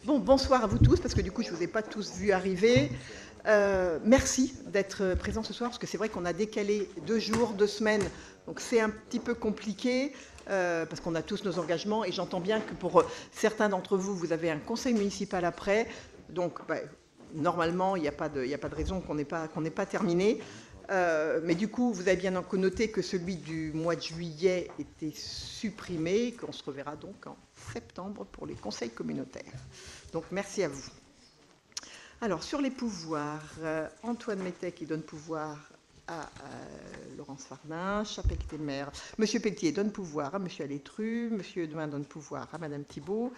Bon, bonsoir à vous tous, parce que du coup, je ne vous ai pas tous vus arriver. Merci d'être présents ce soir, parce que c'est vrai qu'on a décalé 2 jours, 2 semaines, donc c'est un petit peu compliqué, parce qu'on a tous nos engagements, et j'entends bien que pour certains d'entre vous, vous avez un conseil municipal après, donc normalement, il n'y a pas de raison qu'on n'ait pas terminé. Mais du coup, vous avez bien noté que celui du mois de juillet était supprimé, qu'on se reverra donc en septembre pour les conseils communautaires. Donc, merci à vous. Alors, sur les pouvoirs, Antoine Mettet qui donne pouvoir à Laurence Fardin, Chapelle-Témer. Monsieur Pelletier donne pouvoir à Monsieur Alétru, Monsieur Edouin donne pouvoir à Madame Thibault,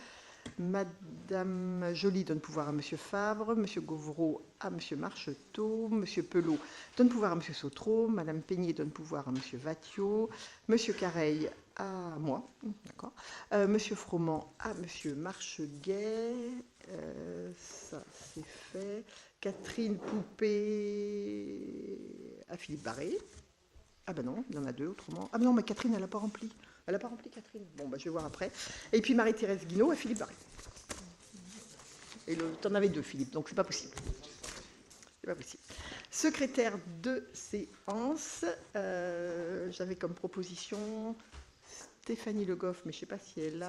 Madame Joly donne pouvoir à Monsieur Fabre, Monsieur Gauvreau à Monsieur Marcheteau, Monsieur Pelot donne pouvoir à Monsieur Sautreau, Madame Peigné donne pouvoir à Monsieur Vattiot, Monsieur Careil à moi, d'accord, Monsieur Froment à Monsieur Marcheguet, ça c'est fait, Catherine Poupée à Philippe Barré. Ah ben non, il y en a 2 autrement. Ah ben non, mais Catherine, elle n'a pas rempli. Elle n'a pas rempli, Catherine. Bon, je vais voir après. Et puis Marie-Thérèse Guinaud à Philippe Barré. Et tu en avais 2, Philippe, donc c'est pas possible. C'est pas possible. Secrétaire de séance, j'avais comme proposition Stéphanie Le Goff, mais je ne sais pas si elle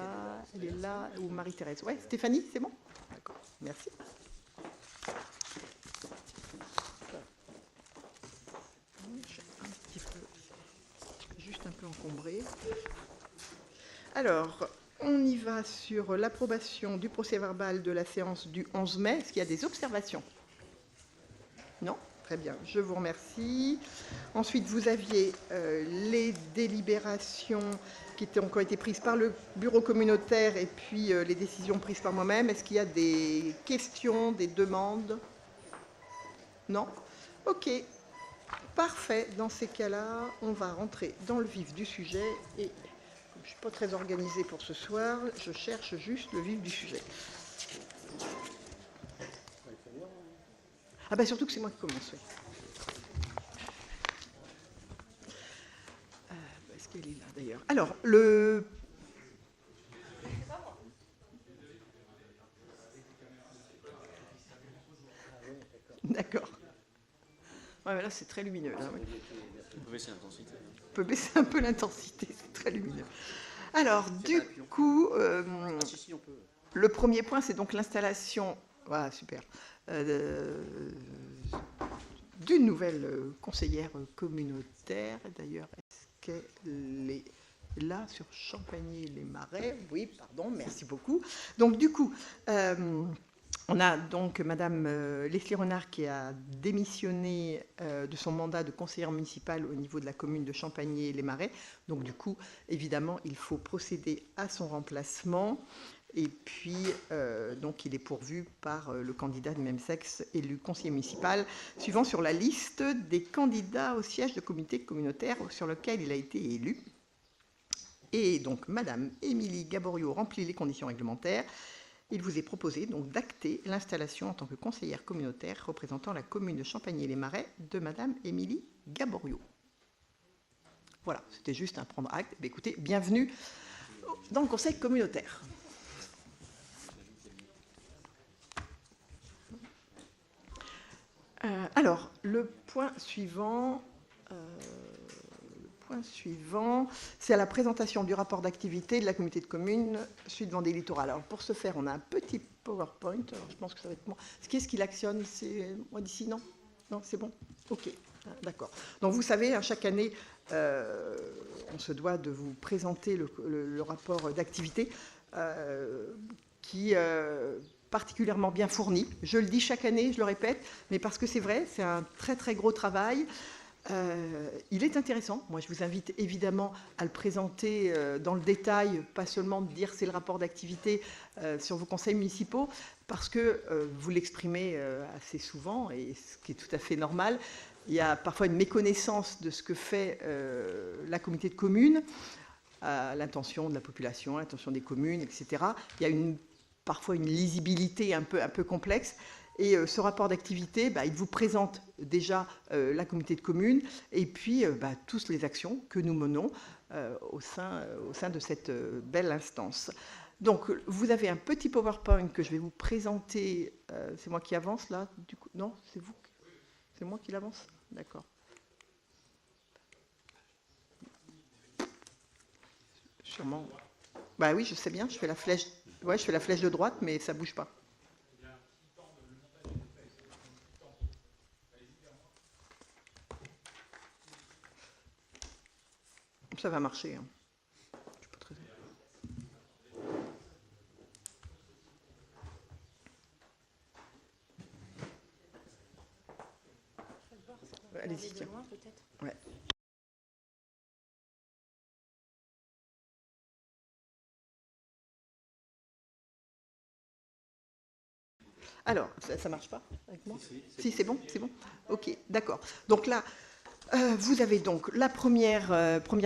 est là, ou Marie-Thérèse. Ouais, Stéphanie, c'est bon? D'accord, merci. Juste un peu encombré. Alors, on y va sur l'approbation du procès-verbal de la séance du 11 mai. Est-ce qu'il y a des observations? Non? Très bien, je vous remercie. Ensuite, vous aviez les délibérations qui ont été prises par le bureau communautaire et puis les décisions prises par moi-même. Est-ce qu'il y a des questions, des demandes? Non? Ok. Parfait. Dans ces cas-là, on va rentrer dans le vif du sujet. Et comme je ne suis pas très organisée pour ce soir, je cherche juste le vif du sujet. Ah ben surtout que c'est moi qui commence, oui. Est-ce qu'elle est là d'ailleurs? Alors, D'accord. Ouais, là, c'est très lumineux. Là, ouais. On peut baisser l'intensité. On peut baisser un peu l'intensité, c'est très lumineux. Alors, du coup, Si, on peut. Le premier point, c'est donc l'installation, voilà, super, d'une nouvelle conseillère communautaire. D'ailleurs, est-ce qu'elle est là sur Champagny-les-Marais? Oui, pardon, merci beaucoup. Donc, du coup, on a donc Madame Leslie Renard qui a démissionné de son mandat de conseillère municipale au niveau de la commune de Champagny-les-Marais. Donc, du coup, évidemment, il faut procéder à son remplacement. Et puis, donc, il est pourvu par le candidat de même sexe élu conseiller municipal, suivant sur la liste des candidats au siège de comité communautaire sur lequel il a été élu. Et donc, Madame Émilie Gaborio remplit les conditions réglementaires. Il vous est proposé donc d'acter l'installation en tant que conseillère communautaire représentant la commune de Champagny-les-Marais de Madame Émilie Gaborio. Voilà, c'était juste un prendre acte. Écoutez, bienvenue dans le conseil communautaire. Alors, le point suivant, c'est à la présentation du rapport d'activité de la communauté de communes Sud Vendée Littoral. Alors, pour ce faire, on a un petit PowerPoint. Alors, je pense que ça va être moi. Qu'est-ce qui l'actionne? C'est moi d'ici? Non? Non, c'est bon? Ok, d'accord. Donc, vous savez, chaque année, on se doit de vous présenter le rapport d'activité qui particulièrement bien fourni. Je le dis chaque année, je le répète, mais parce que c'est vrai, c'est un très très gros travail. Il est intéressant. Moi, je vous invite évidemment à le présenter dans le détail, pas seulement de dire c'est le rapport d'activité sur vos conseils municipaux, parce que vous l'exprimez assez souvent, et ce qui est tout à fait normal. Il y a parfois une méconnaissance de ce que fait la communauté de communes, à l'intention de la population, à l'intention des communes, etc. Il y a parfois une lisibilité un peu complexe. Et ce rapport d'activité, il vous présente déjà la communauté de communes et puis toutes les actions que nous menons au sein de cette belle instance. Donc, vous avez un petit PowerPoint que je vais vous présenter. C'est moi qui avance, là, du coup. Non, c'est vous. C'est moi qui l'avance. D'accord. Sûrement. Bah oui, je sais bien, je fais la flèche. Ouais, je fais la flèche de droite, mais ça bouge pas. Ça va marcher. Hein. Je suis pas très... Allez-y, tiens. Ouais. Alors, ça marche pas avec moi? Si, c'est bon, c'est bon. Ok, d'accord. Donc là, vous avez donc la première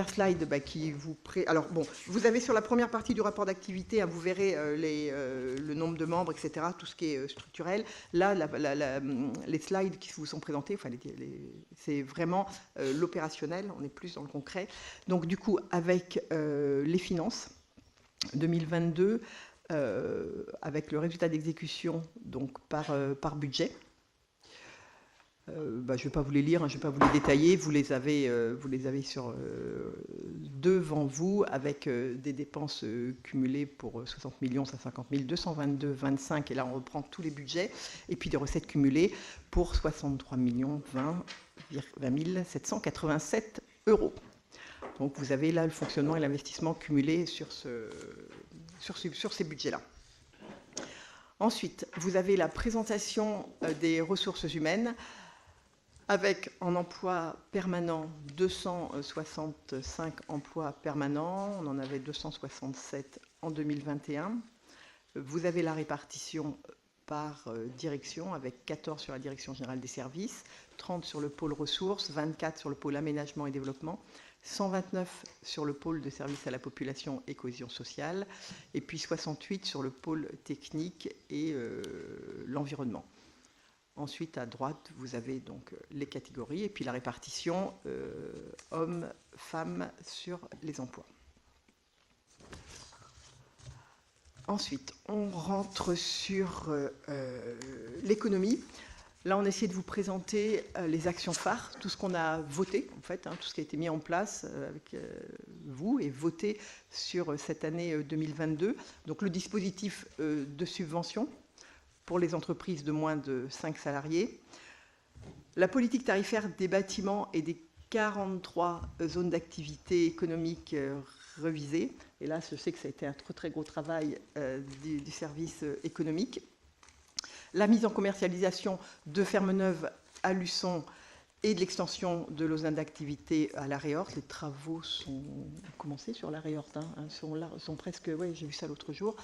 slide qui vous Alors bon, vous avez sur la première partie du rapport d'activité, hein, vous verrez le nombre de membres, etc., tout ce qui est structurel. Là, les slides qui vous sont présentés, enfin, c'est vraiment l'opérationnel, on est plus dans le concret. Donc du coup, avec les finances 2022, avec le résultat d'exécution donc par budget. Je ne vais pas vous les lire, hein, je ne vais pas vous les détailler, vous les avez devant vous avec des dépenses cumulées pour 60 millions, 150 000, 222, 25, et là on reprend tous les budgets, et puis des recettes cumulées pour 63 millions, 20 787 euros. Donc vous avez là le fonctionnement et l'investissement cumulé sur ces budgets-là. Ensuite, vous avez la présentation des ressources humaines avec en emploi permanent 265 emplois permanents, on en avait 267 en 2021. Vous avez la répartition par direction avec 14 sur la direction générale des services, 30 sur le pôle ressources, 24 sur le pôle aménagement et développement, 129 sur le pôle de services à la population et cohésion sociale, et puis 68 sur le pôle technique et l'environnement. Ensuite, à droite, vous avez donc les catégories et puis la répartition hommes, femmes sur les emplois. Ensuite, on rentre sur l'économie. Là, on essaie de vous présenter les actions phares, tout ce qu'on a voté, en fait, hein, tout ce qui a été mis en place avec vous et voté sur cette année 2022. Donc, le dispositif de subvention pour les entreprises de moins de 5 salariés. La politique tarifaire des bâtiments et des 43 zones d'activité économique revisées. Et là, je sais que ça a été un très gros travail du service économique. La mise en commercialisation de Fermeneuve à Luçon et de l'extension de Lausanne d'activité à la Réorte. Les travaux sont commencés sur la Réorte, hein, sont presque, oui, j'ai vu ça l'autre jour.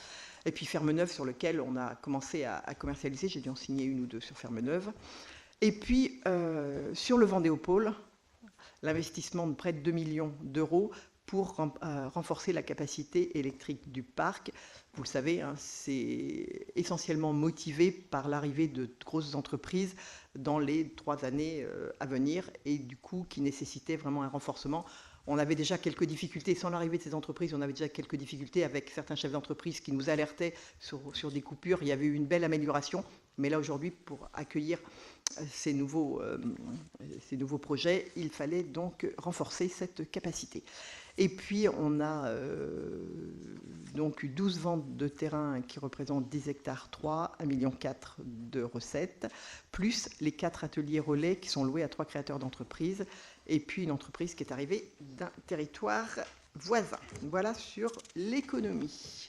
Et puis Fermeneuve sur lequel on a commencé à commercialiser, j'ai dû en signer une ou deux sur Fermeneuve. Et puis sur le Vendéopôle, l'investissement de près de 2 millions d'euros pour renforcer la capacité électrique du parc. Vous le savez, hein, c'est essentiellement motivé par l'arrivée de grosses entreprises dans les 3 années à venir et du coup qui nécessitait vraiment un renforcement. On avait déjà quelques difficultés, sans l'arrivée de ces entreprises, on avait déjà quelques difficultés avec certains chefs d'entreprise qui nous alertaient sur des coupures. Il y avait eu une belle amélioration, mais là aujourd'hui, pour accueillir ces nouveaux projets, il fallait donc renforcer cette capacité. Et puis, on a donc eu 12 ventes de terrain qui représentent 10 hectares 3, 1,4 million de recettes, plus les 4 ateliers relais qui sont loués à 3 créateurs d'entreprises, et puis une entreprise qui est arrivée d'un territoire voisin. Voilà sur l'économie.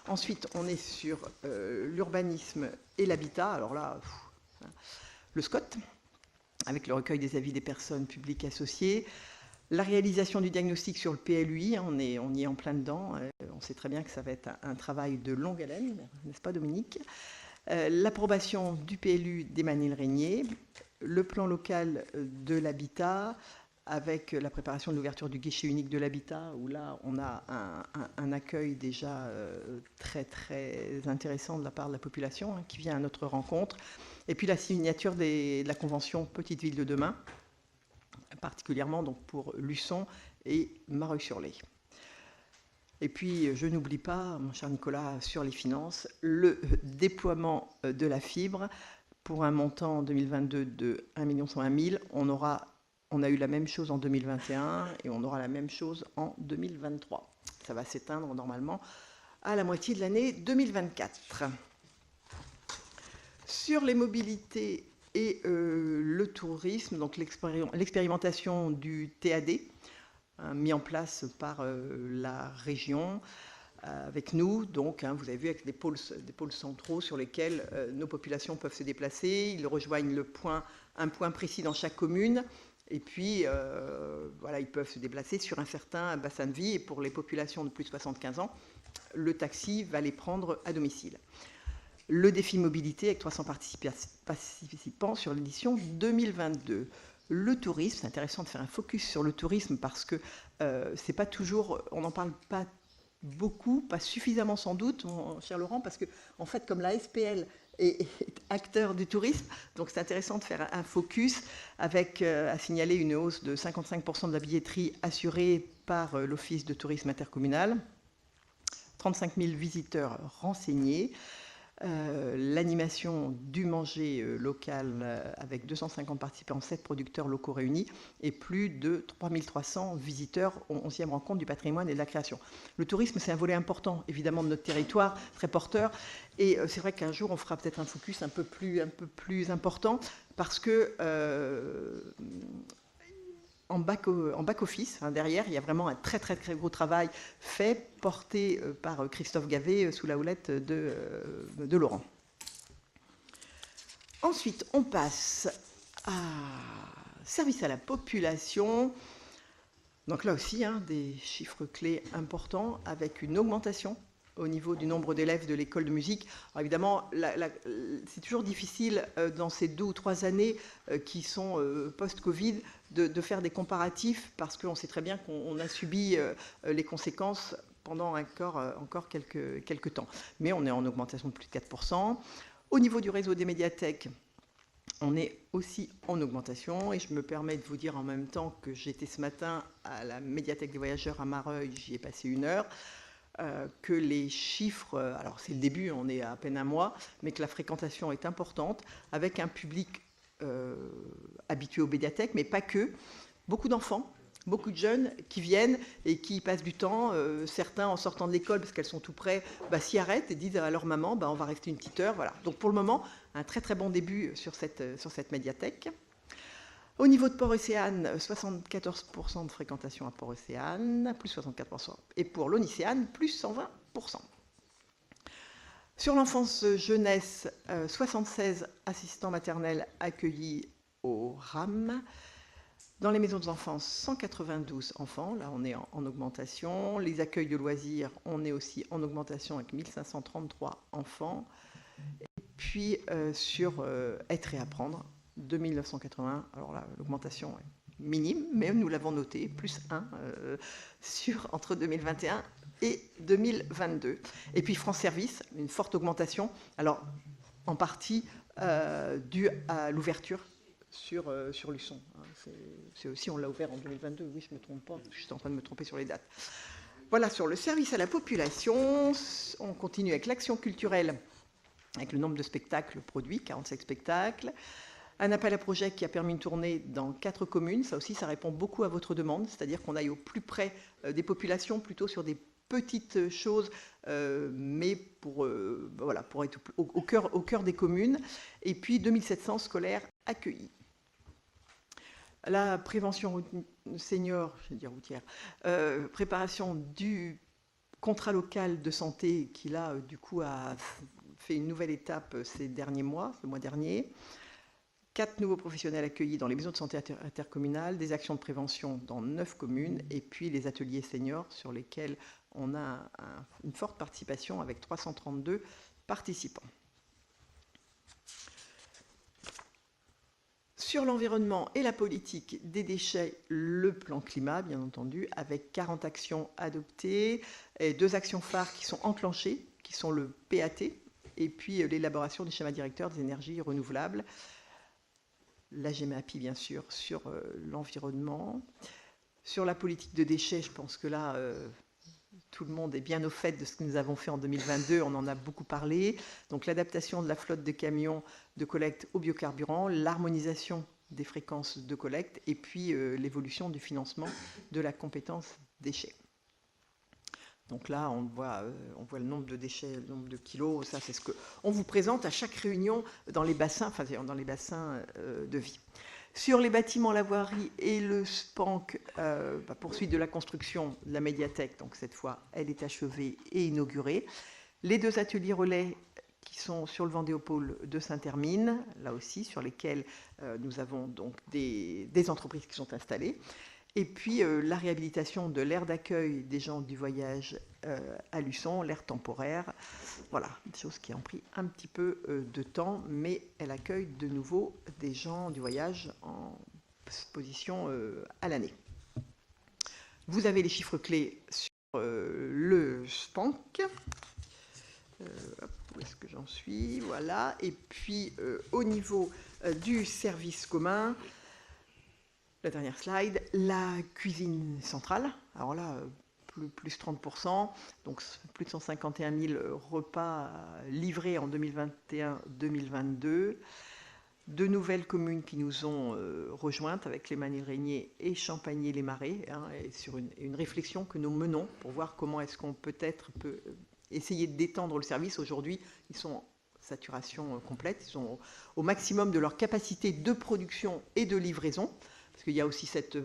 Ensuite, on est sur l'urbanisme et l'habitat. Alors là, le SCOT, avec le recueil des avis des personnes publiques associées. La réalisation du diagnostic sur le PLUI, on y est en plein dedans. On sait très bien que ça va être un travail de longue haleine, n'est-ce pas Dominique? L'approbation du PLU d'Emmanuel Régnier, le plan local de l'habitat, avec la préparation de l'ouverture du guichet unique de l'habitat, où là, on a un accueil déjà très, très intéressant de la part de la population hein, qui vient à notre rencontre. Et puis la signature de la convention Petite Ville de demain, particulièrement donc pour Luçon et Mareuil-sur-Lay. Et puis, je n'oublie pas, mon cher Nicolas, sur les finances, le déploiement de la fibre pour un montant en 2022 de 1 120 000. On a eu la même chose en 2021 et on aura la même chose en 2023. Ça va s'éteindre normalement à la moitié de l'année 2024. Sur les mobilités et le tourisme, donc l'expérimentation du TAD, mis en place par la région, avec nous, donc, vous avez vu, avec des pôles centraux sur lesquels nos populations peuvent se déplacer. Ils rejoignent un point précis dans chaque commune. Et puis, voilà, ils peuvent se déplacer sur un certain bassin de vie. Et pour les populations de plus de 75 ans, le taxi va les prendre à domicile. Le défi mobilité avec 300 participants sur l'édition 2022. Le tourisme, c'est intéressant de faire un focus sur le tourisme parce que c'est pas toujours, on n'en parle pas beaucoup, pas suffisamment sans doute, mon cher Laurent, parce que en fait, comme la SPL est acteur du tourisme, donc c'est intéressant de faire un focus avec, à signaler une hausse de 55% de la billetterie assurée par l'Office de tourisme intercommunal, 35 000 visiteurs renseignés, l'animation du manger local avec 250 participants, 7 producteurs locaux réunis et plus de 3300 visiteurs au 11e rencontre du patrimoine et de la création. Le tourisme, c'est un volet important, évidemment, de notre territoire, très porteur. Et c'est vrai qu'un jour, on fera peut-être un focus un peu plus important parce que en back-office, derrière, il y a vraiment un très gros travail fait, porté par Christophe Gavet sous la houlette de Laurent. Ensuite, on passe à service à la population. Donc là aussi, des chiffres clés importants avec une augmentation au niveau du nombre d'élèves de l'école de musique. Alors évidemment, c'est toujours difficile dans ces 2 ou 3 années qui sont post-Covid de faire des comparatifs parce qu'on sait très bien qu'on a subi les conséquences pendant encore quelques temps. Mais on est en augmentation de plus de 4%. Au niveau du réseau des médiathèques, on est aussi en augmentation et je me permets de vous dire en même temps que j'étais ce matin à la médiathèque des voyageurs à Mareuil, j'y ai passé 1 heure. Que les chiffres, alors c'est le début, on est à peine un mois, mais que la fréquentation est importante, avec un public habitué aux médiathèques, mais pas que, beaucoup d'enfants, beaucoup de jeunes qui viennent et qui passent du temps, certains en sortant de l'école, parce qu'elles sont tout près, s'y arrêtent et disent à leur maman, on va rester une petite heure, voilà. Donc pour le moment, un très bon début sur cette médiathèque. Au niveau de Port-Océane, 74% de fréquentation à Port-Océane, plus 64%. Et pour l'Onicéane, plus 120%. Sur l'enfance jeunesse, 76 assistants maternels accueillis au RAM. Dans les maisons d'enfance, 192 enfants. Là, on est en augmentation. Les accueils de loisirs, on est aussi en augmentation avec 1533 enfants. Et puis, sur être et apprendre, 2980, alors là, l'augmentation est minime, mais nous l'avons noté, plus 1 entre 2021 et 2022. Et puis France Service, une forte augmentation, alors en partie due à l'ouverture sur Luçon. C'est aussi, on l'a ouvert en 2022, oui, je ne me trompe pas, je suis en train de me tromper sur les dates. Voilà, sur le service à la population, on continue avec l'action culturelle, avec le nombre de spectacles produits, 47 spectacles. Un appel à projet qui a permis une tournée dans 4 communes. Ça aussi, ça répond beaucoup à votre demande, c'est-à-dire qu'on aille au plus près des populations, plutôt sur des petites choses, mais pour être au cœur des communes. Et puis 2700 scolaires accueillis. La prévention senior, je vais dire routière, préparation du contrat local de santé qui, là, du coup, a fait une nouvelle étape ces derniers mois, le mois dernier. 4 nouveaux professionnels accueillis dans les maisons de santé intercommunales, des actions de prévention dans 9 communes, et puis les ateliers seniors sur lesquels on a une forte participation avec 332 participants. Sur l'environnement et la politique des déchets, le plan climat, bien entendu, avec 40 actions adoptées, et 2 actions phares qui sont enclenchées, qui sont le PAT, et puis l'élaboration des schémas directeurs des énergies renouvelables. La GEMAPI, bien sûr, sur l'environnement. Sur la politique de déchets, je pense que là, tout le monde est bien au fait de ce que nous avons fait en 2022, on en a beaucoup parlé. Donc l'adaptation de la flotte de camions de collecte au biocarburant, l'harmonisation des fréquences de collecte et puis l'évolution du financement de la compétence déchets. Donc là, on voit le nombre de déchets, le nombre de kilos. Ça, c'est ce qu'on vous présente à chaque réunion dans les bassins, de vie. Sur les bâtiments, la voirie et le SPANC, poursuite de la construction de la médiathèque. Donc cette fois, elle est achevée et inaugurée. Les 2 ateliers relais qui sont sur le Vendéopôle de Saint-Hermine, là aussi, sur lesquels nous avons donc des entreprises qui sont installées. Et puis la réhabilitation de l'aire d'accueil des gens du voyage à Luçon, l'aire temporaire. Voilà, une chose qui a pris un petit peu de temps, mais elle accueille de nouveau des gens du voyage en position à l'année. Vous avez les chiffres clés sur le SPANC. Où est-ce que j'en suis? Voilà. Et puis au niveau du service commun, la dernière slide, la cuisine centrale. Alors là, plus 30%, donc plus de 151 000 repas livrés en 2021-2022. 2 nouvelles communes qui nous ont rejointes avec les Manille-Régnier et Champagné-les-Marais, et sur une réflexion que nous menons pour voir comment est-ce qu'on peut essayer d'étendre le service. Aujourd'hui, ils sont en saturation complète, ils sont au maximum de leur capacité de production et de livraison. Parce qu'il y a aussi cette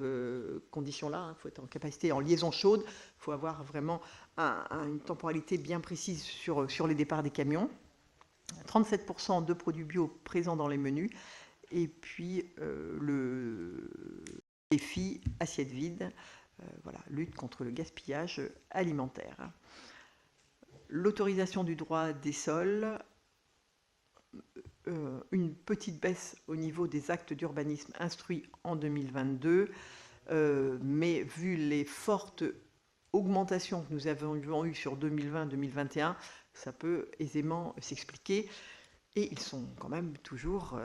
condition-là, il faut être en capacité en liaison chaude, il faut avoir vraiment une temporalité bien précise sur les départs des camions. 37% de produits bio présents dans les menus, et puis le défi assiette vide, voilà, lutte contre le gaspillage alimentaire. L'autorisation du droit des sols, une petite baisse au niveau des actes d'urbanisme instruits en 2022, mais vu les fortes augmentations que nous avons eues sur 2020-2021, ça peut aisément s'expliquer. Et ils sont quand même toujours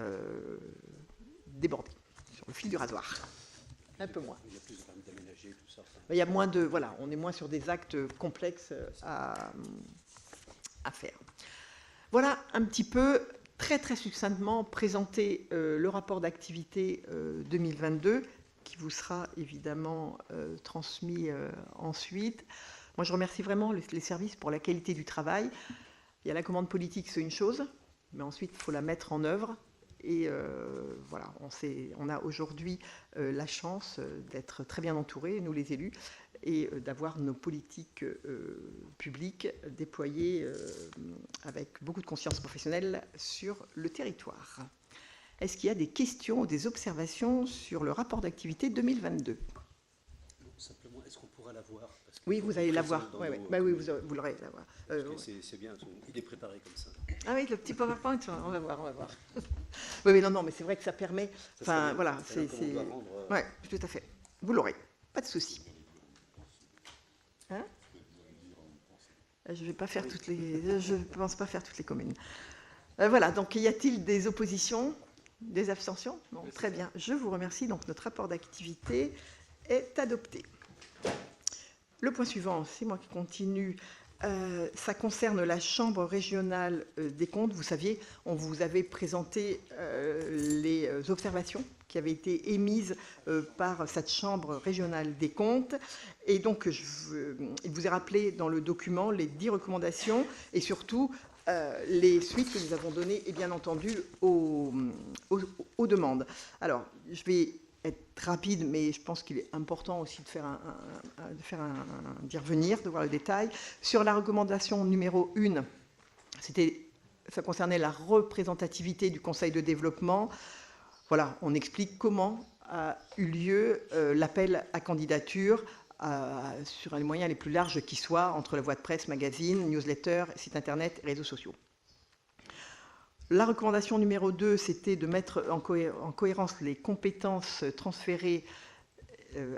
débordés sur le fil du rasoir. Un peu moins. Il y a plus de permis d'aménager, tout ça. Il y a moins de... Voilà, on est moins sur des actes complexes à faire. Voilà un petit peu, très succinctement, présenter le rapport d'activité 2022, qui vous sera évidemment transmis ensuite. Moi, je remercie vraiment les services pour la qualité du travail. Il y a la commande politique, c'est une chose, mais ensuite, il faut la mettre en œuvre. Et voilà, on a aujourd'hui la chance d'être très bien entourés, nous les élus, et d'avoir nos politiques publiques déployées avec beaucoup de conscience professionnelle sur le territoire. Est-ce qu'il y a des questions ou des observations sur le rapport d'activité 2022 ? Simplement, est-ce qu'on pourra l'avoir? Oui, vous allez l'avoir. Oui, oui, vous l'aurez. C'est bien, il est préparé comme ça. Ah oui, le petit PowerPoint, on va voir. Oui, non, mais c'est vrai que ça permet... Enfin, voilà, c'est... Oui, tout à fait. Vous l'aurez, pas de souci. Hein? Je ne pense pas faire toutes les communes. Voilà, donc y a-t-il des oppositions, des abstentions? Non, très bien. Je vous remercie. Donc notre rapport d'activité est adopté. Le point suivant, c'est moi qui continue. Ça concerne la Chambre régionale des comptes. Vous saviez, on vous avait présenté les observations qui avaient été émises par cette Chambre régionale des comptes. Et donc, il vous est rappelé dans le document les 10 recommandations et surtout les suites que nous avons données, et bien entendu, aux demandes. Alors, je vais être rapide, mais je pense qu'il est important aussi d'y revenir, de voir le détail. Sur la recommandation numéro 1, ça concernait la représentativité du Conseil de développement. Voilà, on explique comment a eu lieu l'appel à candidature sur les moyens les plus larges qui soient, entre la voie de presse, magazine, newsletter, site internet, réseaux sociaux. La recommandation numéro 2, c'était de mettre en cohérence les compétences transférées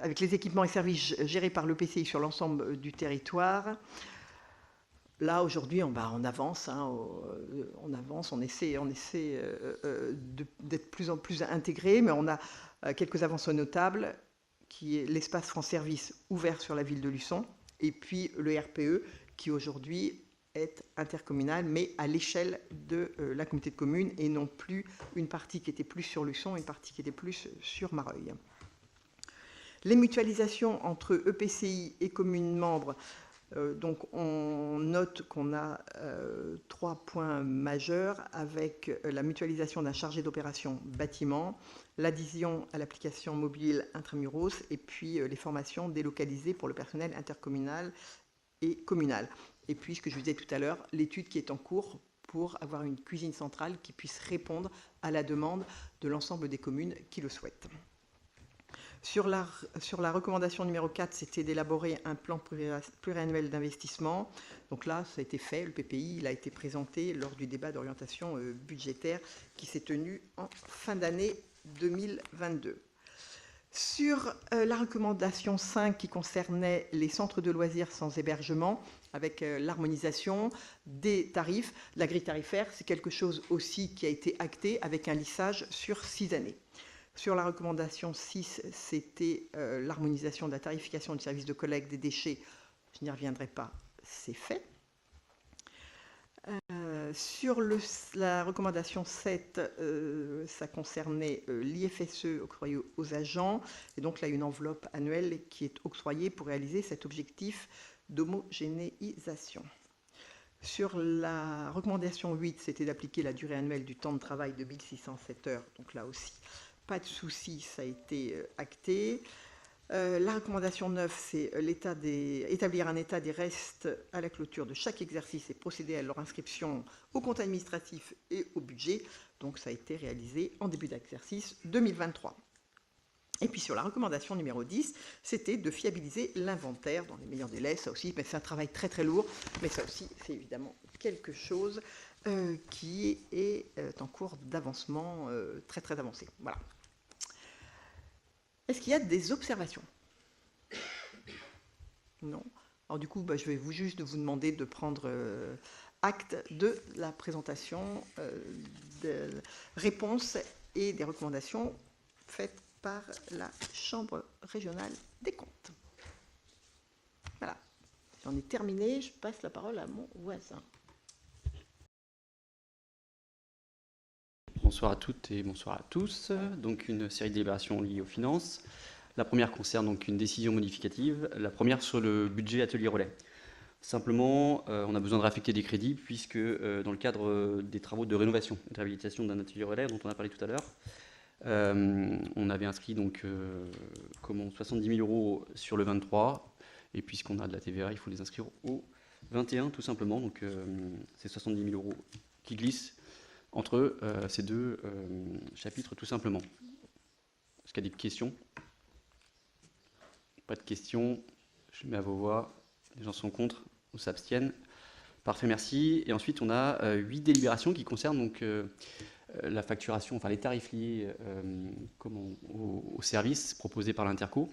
avec les équipements et services gérés par l'EPCI sur l'ensemble du territoire. Là, aujourd'hui, on avance, on essaie d'être plus en plus intégré, mais on a quelques avancées notables, qui est l'espace France Service ouvert sur la ville de Luçon et puis le RPE, qui aujourd'hui est intercommunal, mais à l'échelle de la communauté de communes, et non plus une partie qui était plus sur Luçon, une partie qui était plus sur Mareuil. Les mutualisations entre EPCI et communes membres, donc on note qu'on a 3 points majeurs avec la mutualisation d'un chargé d'opération bâtiment, l'adhésion à l'application mobile Intramuros et puis les formations délocalisées pour le personnel intercommunal et communal. Et puis, ce que je vous disais tout à l'heure, l'étude qui est en cours pour avoir une cuisine centrale qui puisse répondre à la demande de l'ensemble des communes qui le souhaitent. Sur la recommandation numéro 4, c'était d'élaborer un plan pluriannuel d'investissement. Donc là, ça a été fait, le PPI, il a été présenté lors du débat d'orientation budgétaire qui s'est tenu en fin d'année 2022. Sur la recommandation 5 qui concernait les centres de loisirs sans hébergement, avec l'harmonisation des tarifs, la grille tarifaire, c'est quelque chose aussi qui a été acté avec un lissage sur 6 années. Sur la recommandation 6, c'était l'harmonisation de la tarification du service de collecte des déchets. Je n'y reviendrai pas, c'est fait. Sur la recommandation 7, ça concernait l'IFSE octroyé aux agents. Et donc là, une enveloppe annuelle qui est octroyée pour réaliser cet objectif d'homogénéisation. Sur la recommandation 8, c'était d'appliquer la durée annuelle du temps de travail de 1607 heures. Donc là aussi, pas de souci, ça a été acté. La recommandation 9, c'est établir un état des restes à la clôture de chaque exercice et procéder à leur inscription au compte administratif et au budget. Donc ça a été réalisé en début d'exercice 2023. Et puis sur la recommandation numéro 10, c'était de fiabiliser l'inventaire dans les meilleurs délais. Ça aussi, c'est un travail très très lourd, mais ça aussi, c'est évidemment quelque chose qui est en cours d'avancement très très avancé. Voilà. Est-ce qu'il y a des observations? Non. Alors du coup, je vais juste vous demander de prendre acte de la présentation des réponses et des recommandations faites par la Chambre régionale des comptes. Voilà. J'en ai terminé. Je passe la parole à mon voisin. Bonsoir à toutes et bonsoir à tous. Donc une série de délibérations liées aux finances. La première concerne donc une décision modificative. La première sur le budget atelier relais. Simplement, on a besoin de réaffecter des crédits puisque dans le cadre des travaux de rénovation et de réhabilitation d'un atelier relais dont on a parlé tout à l'heure, on avait inscrit donc 70 000 € sur le 23 et puisqu'on a de la TVA, il faut les inscrire au 21 tout simplement. Donc c'est 70 000 € qui glissent entre ces deux chapitres tout simplement. Est-ce qu'il y a des questions? Pas de questions. Je mets à vos voix. Les gens sont contre ou s'abstiennent. Parfait, merci. Et ensuite, on a 8 délibérations qui concernent donc la facturation, enfin les tarifs liés aux services proposés par l'Interco.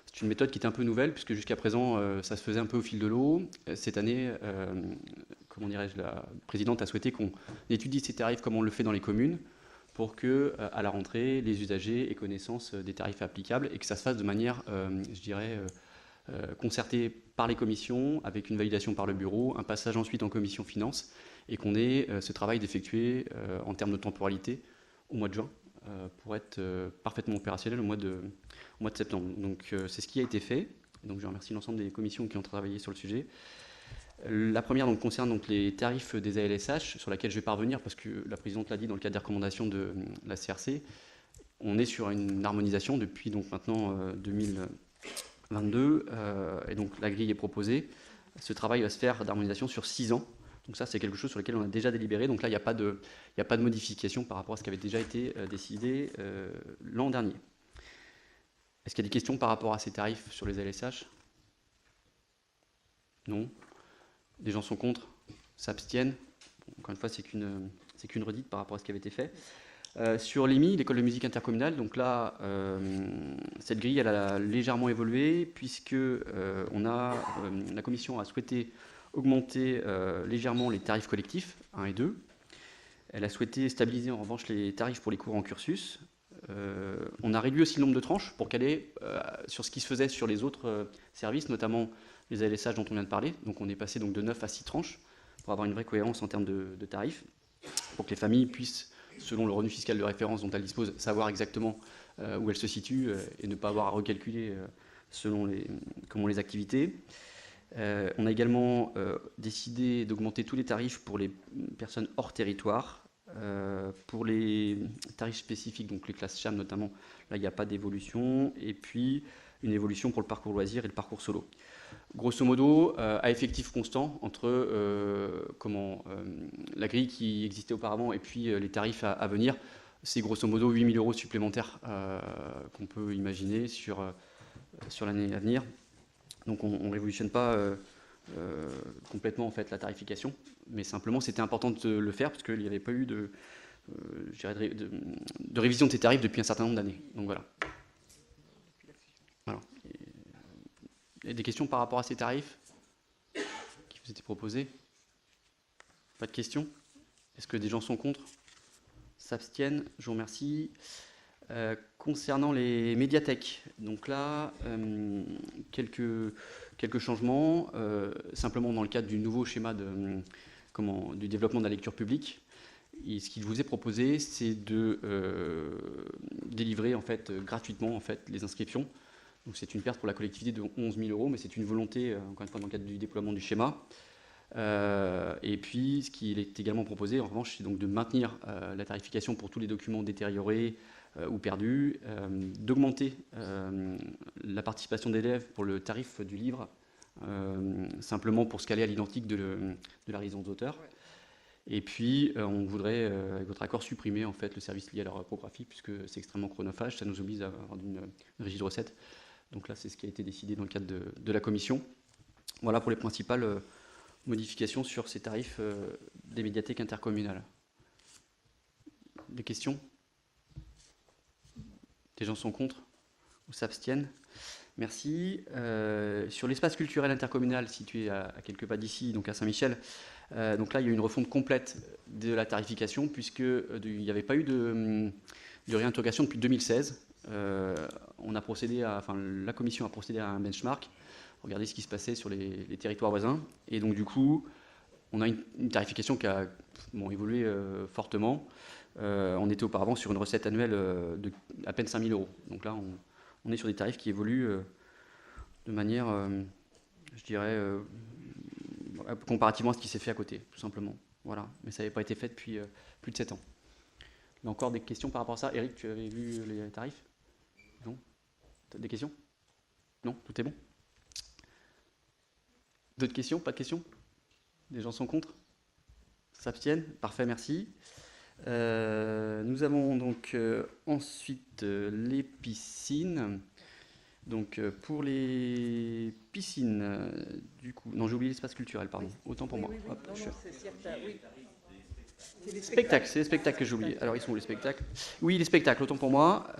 C'est une méthode qui est un peu nouvelle puisque jusqu'à présent, ça se faisait un peu au fil de l'eau. Cette année, comment dirais-je, la présidente a souhaité qu'on étudie ces tarifs comme on le fait dans les communes pour que, à la rentrée, les usagers aient connaissance des tarifs applicables et que ça se fasse de manière, je dirais, concertée par les commissions, avec une validation par le bureau, un passage ensuite en commission finance, et qu'on ait ce travail d'effectuer en termes de temporalité au mois de juin pour être parfaitement opérationnel au mois de septembre. Donc c'est ce qui a été fait. Donc je remercie l'ensemble des commissions qui ont travaillé sur le sujet. La première donc, concerne donc, les tarifs des ALSH, sur laquelle je vais parvenir, parce que la présidente l'a dit dans le cadre des recommandations de la CRC. On est sur une harmonisation depuis donc, maintenant 2022, et donc la grille est proposée. Ce travail va se faire d'harmonisation sur 6 ans. Donc ça, c'est quelque chose sur lequel on a déjà délibéré. Donc là, il n'y a pas de modification par rapport à ce qui avait déjà été décidé l'an dernier. Est-ce qu'il y a des questions par rapport à ces tarifs sur les ALSH? Non. Les gens sont contre, s'abstiennent. Bon, encore une fois, c'est qu'une redite par rapport à ce qui avait été fait. Sur l'EMI, l'école de musique intercommunale, donc là, cette grille, elle a légèrement évolué puisque la commission a souhaité augmenter légèrement les tarifs collectifs 1 et 2. Elle a souhaité stabiliser en revanche les tarifs pour les cours en cursus. On a réduit aussi le nombre de tranches pour qu'elle ait sur ce qui se faisait sur les autres services, notamment les ALSH dont on vient de parler. Donc on est passé donc de 9 à 6 tranches pour avoir une vraie cohérence en termes de tarifs, pour que les familles puissent, selon le revenu fiscal de référence dont elles disposent, savoir exactement où elles se situent et ne pas avoir à recalculer selon les activités. On a également décidé d'augmenter tous les tarifs pour les personnes hors territoire. Pour les tarifs spécifiques, donc les classes CHAM notamment, là il n'y a pas d'évolution. Et puis une évolution pour le parcours loisir et le parcours solo. Grosso modo, à effectif constant entre la grille qui existait auparavant et puis les tarifs à venir, c'est grosso modo 8 000 € supplémentaires qu'on peut imaginer sur l'année à venir. Donc on ne révolutionne pas complètement en fait, la tarification, mais simplement c'était important de le faire parce qu'il n'y avait pas eu de révision de ces tarifs depuis un certain nombre d'années. Donc voilà. Il y a des questions par rapport à ces tarifs qui vous étaient proposés? Pas de questions? Est-ce que des gens sont contre? S'abstiennent? Je vous remercie. Concernant les médiathèques, donc là, quelques changements, simplement dans le cadre du nouveau schéma du développement de la lecture publique. Et ce qu'il vous est proposé, c'est de délivrer en fait, gratuitement en fait, les inscriptions. Donc c'est une perte pour la collectivité de 11 000 €, mais c'est une volonté, encore une fois, dans le cadre du déploiement du schéma. Et puis, ce qui est également proposé, en revanche, c'est donc de maintenir la tarification pour tous les documents détériorés ou perdus, d'augmenter la participation d'élèves pour le tarif du livre, simplement pour se caler à l'identique de la résidence d'auteur. Et puis, on voudrait, avec votre accord, supprimer en fait, le service lié à la reprographie, puisque c'est extrêmement chronophage, ça nous oblige à avoir une régie de recettes. Donc là, c'est ce qui a été décidé dans le cadre de la commission. Voilà pour les principales modifications sur ces tarifs des médiathèques intercommunales. Des questions? Des gens sont contre ou s'abstiennent? Merci. Sur l'espace culturel intercommunal situé à quelques pas d'ici, donc à Saint-Michel, donc là, il y a eu une refonte complète de la tarification, puisqu'il n'y avait pas eu de réinterrogation depuis 2016. La commission a procédé à un benchmark, regardez ce qui se passait sur les territoires voisins, et donc du coup, on a une tarification qui a évolué fortement. On était auparavant sur une recette annuelle de à peine 5 000 €. Donc là, on est sur des tarifs qui évoluent de manière, je dirais, comparativement à ce qui s'est fait à côté, tout simplement. Voilà. Mais ça n'avait pas été fait depuis plus de 7 ans. Il y a encore des questions par rapport à ça. Eric, tu avais vu les tarifs? Non? Des questions? Non? Tout est bon? D'autres questions? Pas de questions? Des gens sont contre? S'abstiennent? Parfait, merci. Nous avons donc ensuite les piscines. Donc pour les piscines, du coup... Non, j'ai oublié l'espace culturel, pardon. Autant pour moi. Hop, c'est les spectacles. C'est les spectacles que j'ai oublié. Alors, ils sont où les spectacles? Oui, les spectacles, autant pour moi.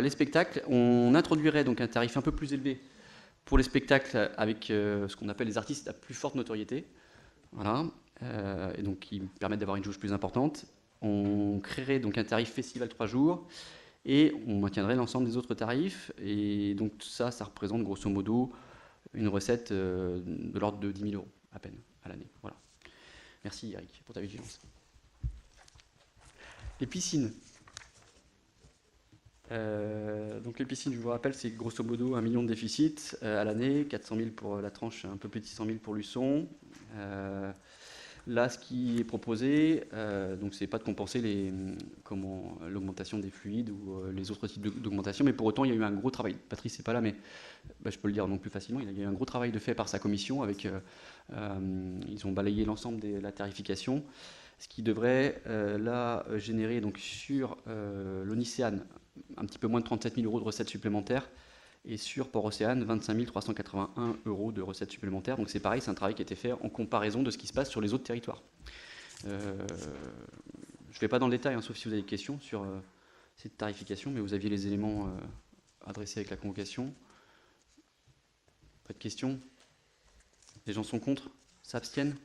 Les spectacles, on introduirait donc un tarif un peu plus élevé pour les spectacles avec ce qu'on appelle les artistes à plus forte notoriété. Voilà. Et donc, qui permettent d'avoir une jauge plus importante. On créerait donc un tarif festival 3 jours et on maintiendrait l'ensemble des autres tarifs. Et donc, tout ça, ça représente grosso modo une recette de l'ordre de 10 000 € à peine à l'année. Voilà. Merci Eric pour ta vigilance. Les piscines. Donc les piscines, je vous rappelle, c'est grosso modo 1 million de déficit à l'année, 400 000 pour la tranche, un peu plus de 600 000 pour Luçon. Là, ce qui est proposé, donc c'est pas de compenser l'augmentation des fluides ou les autres types d'augmentation, mais pour autant, il y a eu un gros travail. Patrice n'est pas là, mais je peux le dire donc plus facilement. Il y a eu un gros travail de fait par sa commission. Ils ont balayé l'ensemble de la tarification, ce qui devrait là générer donc sur l'Onicéane un petit peu moins de 37 000 € de recettes supplémentaires. Et sur Port-Océane, 25 381 € de recettes supplémentaires. Donc c'est pareil, c'est un travail qui a été fait en comparaison de ce qui se passe sur les autres territoires. Je ne vais pas dans le détail, sauf si vous avez des questions sur cette tarification, mais vous aviez les éléments adressés avec la convocation. Pas de questions? Les gens sont contre? S'abstiennent?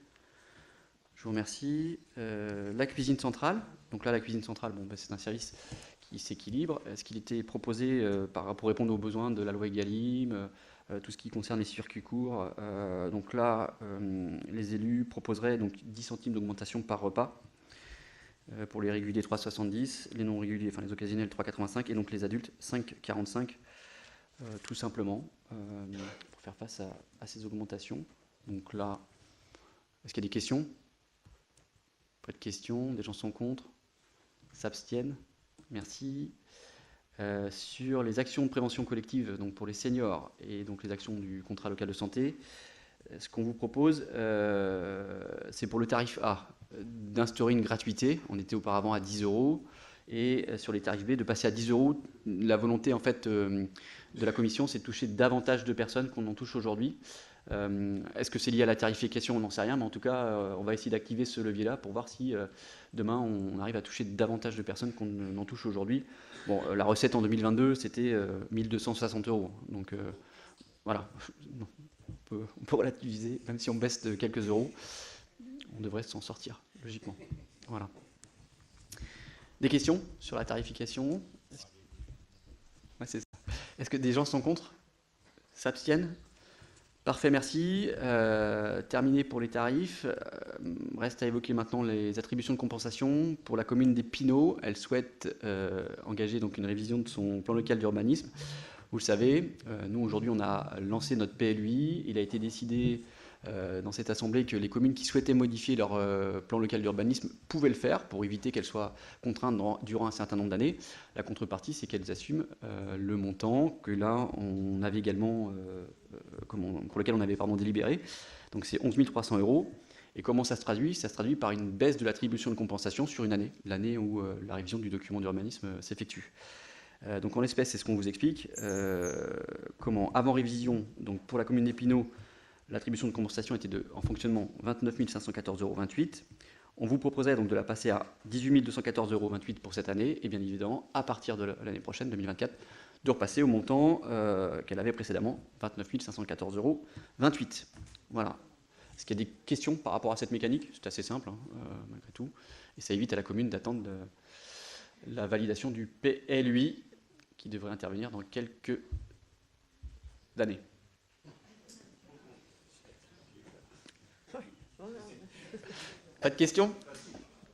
Je vous remercie. La cuisine centrale. Donc là, la cuisine centrale, c'est un service qui s'équilibre. Ce qu'il était proposé pour répondre aux besoins de la loi Egalim, tout ce qui concerne les circuits courts. Donc là, les élus proposeraient donc 10 centimes d'augmentation par repas pour les réguliers 3,70, les non réguliers, enfin les occasionnels 3,85 et donc les adultes 5,45 tout simplement pour faire face à ces augmentations. Donc là, est-ce qu'il y a des questions? Pas de questions, des gens sont contre, s'abstiennent. Merci. Sur les actions de prévention collective, donc pour les seniors et donc les actions du contrat local de santé, ce qu'on vous propose, c'est pour le tarif A d'instaurer une gratuité. On était auparavant à 10 €, et sur les tarifs B de passer à 10 €. La volonté en fait de la commission, c'est de toucher davantage de personnes qu'on en touche aujourd'hui. Est-ce que c'est lié à la tarification? On n'en sait rien, mais en tout cas, on va essayer d'activer ce levier-là pour voir si demain on arrive à toucher davantage de personnes qu'on n'en touche aujourd'hui. Bon, la recette en 2022, c'était 1 260 €. Donc voilà, on peut relativiser, même si on baisse de quelques euros, on devrait s'en sortir, logiquement. Voilà. Des questions sur la tarification? Ouais, c'est ça. Est-ce que des gens sont contre? S'abstiennent? Parfait, merci. Terminé pour les tarifs. Reste à évoquer maintenant les attributions de compensation. Pour la commune des Pinots, elle souhaite engager donc une révision de son plan local d'urbanisme. Vous le savez, nous aujourd'hui on a lancé notre PLUI. Il a été décidé dans cette assemblée que les communes qui souhaitaient modifier leur plan local d'urbanisme pouvaient le faire pour éviter qu'elles soient contraintes durant un certain nombre d'années. La contrepartie, c'est qu'elles assument le montant que là on avait également, pour lequel on avait délibéré. Donc c'est 11 300 €. Et comment ça se traduit? Ça se traduit par une baisse de l'attribution de compensation sur une année, l'année où la révision du document d'urbanisme s'effectue. Donc en l'espèce, c'est ce qu'on vous explique. Comment, avant révision, donc pour la commune d'Épinaux, l'attribution de compensation était en fonctionnement 29 514,28 €. On vous proposerait donc de la passer à 18 214,28 € pour cette année, et bien évidemment, à partir de l'année prochaine, 2024, de repasser au montant qu'elle avait précédemment, 29 514,28 €. Voilà. Est-ce qu'il y a des questions par rapport à cette mécanique? C'est assez simple, hein, malgré tout. Et ça évite à la commune d'attendre la validation du PLUI, qui devrait intervenir dans quelques années. Pas de questions?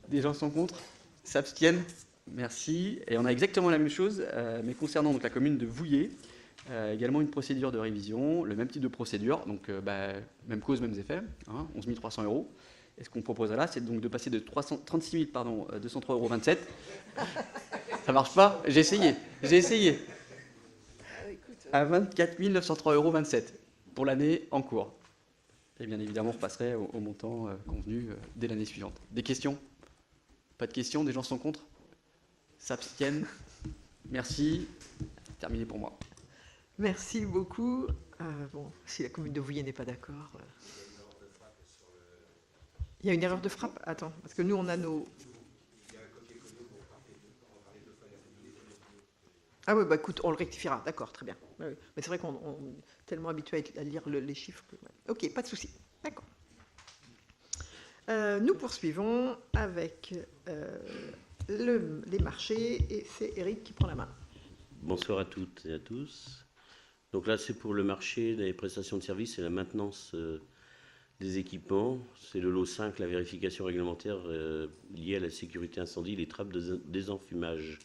Des gens sont contre? S'abstiennent? Merci. Et on a exactement la même chose, mais concernant donc la commune de Vouillers, également une procédure de révision, le même type de procédure, donc même cause, mêmes effets, hein, 11 300 €. Et ce qu'on propose là, c'est donc de passer de 36 203,27 €. Ça marche pas? J'ai essayé. À 24 903,27 € pour l'année en cours. Et bien évidemment, on repasserait au montant convenu dès l'année suivante. Des questions? Pas de questions? Des gens sont contre? S'abstiennent? Merci. Terminé pour moi. Merci beaucoup. Bon, si la commune de Vouillers n'est pas d'accord. Il y a une erreur de frappe? Attends, parce que nous, on a nos... Ah oui, bah écoute, on le rectifiera, d'accord, très bien. Oui, mais c'est vrai qu'on est tellement habitué à lire les chiffres. Ok, pas de souci, d'accord. Nous poursuivons avec les marchés, et c'est Eric qui prend la main. Bonsoir à toutes et à tous. Donc là, c'est pour le marché des prestations de services et la maintenance des équipements. C'est le lot 5, la vérification réglementaire liée à la sécurité incendie, les trappes de désenfumage.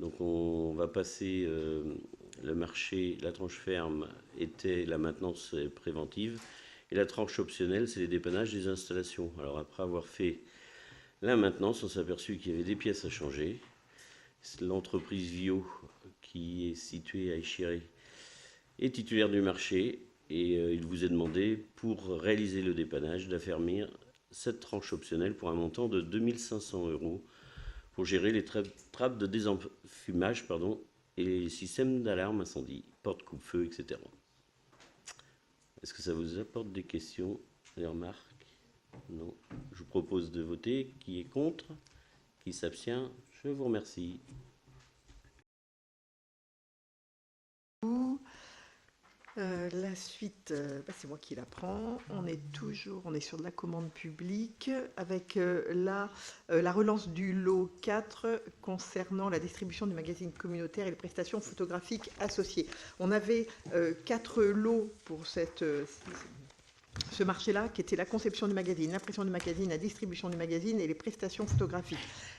Donc on va passer le marché, la tranche ferme était la maintenance préventive et la tranche optionnelle, c'est les dépannages des installations. Alors après avoir fait la maintenance, on s'est aperçu qu'il y avait des pièces à changer. L'entreprise Vio, qui est située à Échiré, est titulaire du marché et il vous est demandé, pour réaliser le dépannage, d'affermir cette tranche optionnelle pour un montant de 2 500 € pour gérer les trappes de désenfumage et les systèmes d'alarme incendie, porte coupe-feu, etc. Est-ce que ça vous apporte des questions, des remarques? Non. Je vous propose de voter. Qui est contre? Qui s'abstient? Je vous remercie. La suite, c'est moi qui la prends. On est sur de la commande publique avec la relance du lot 4 concernant la distribution du magazine communautaire et les prestations photographiques associées. On avait 4 lots pour ce marché-là, qui était la conception du magazine, l'impression du magazine, la distribution du magazine et les prestations photographiques.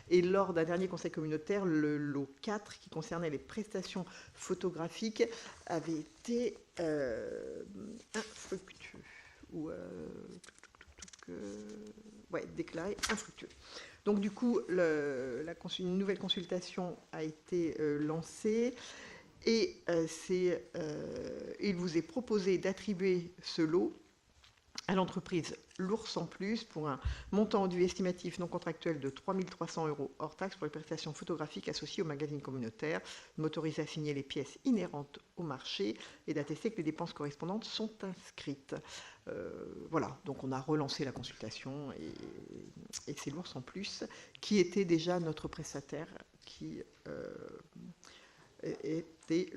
Et lors d'un dernier conseil communautaire, le lot 4, qui concernait les prestations photographiques, avait été infructueux. Déclaré infructueux. Donc du coup, une nouvelle consultation a été lancée. Et il vous est proposé d'attribuer ce lot à l'entreprise L'Ours en Plus pour un montant dû estimatif non contractuel de 3 300 € hors taxe pour les prestations photographiques associées au magazine communautaire, m'autoriser à signer les pièces inhérentes au marché et d'attester que les dépenses correspondantes sont inscrites. Voilà, donc on a relancé la consultation et c'est L'Ours en Plus qui était déjà notre prestataire qui était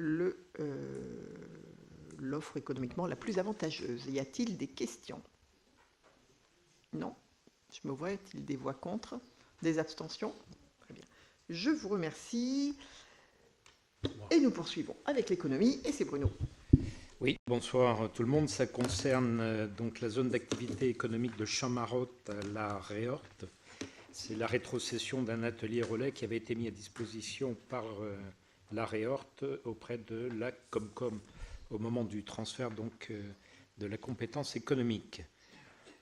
l'offre économiquement la plus avantageuse. Y a-t-il des questions? Non. Je me vois, y a-t-il des voix contre? Des abstentions? Très bien. Je vous remercie. Et nous poursuivons avec l'économie, et c'est Bruno. Oui, bonsoir tout le monde. Ça concerne donc la zone d'activité économique de Champ-Marotte à la Réorte. C'est la rétrocession d'un atelier relais qui avait été mis à disposition par la Réorte auprès de la Comcom au moment du transfert donc, de la compétence économique.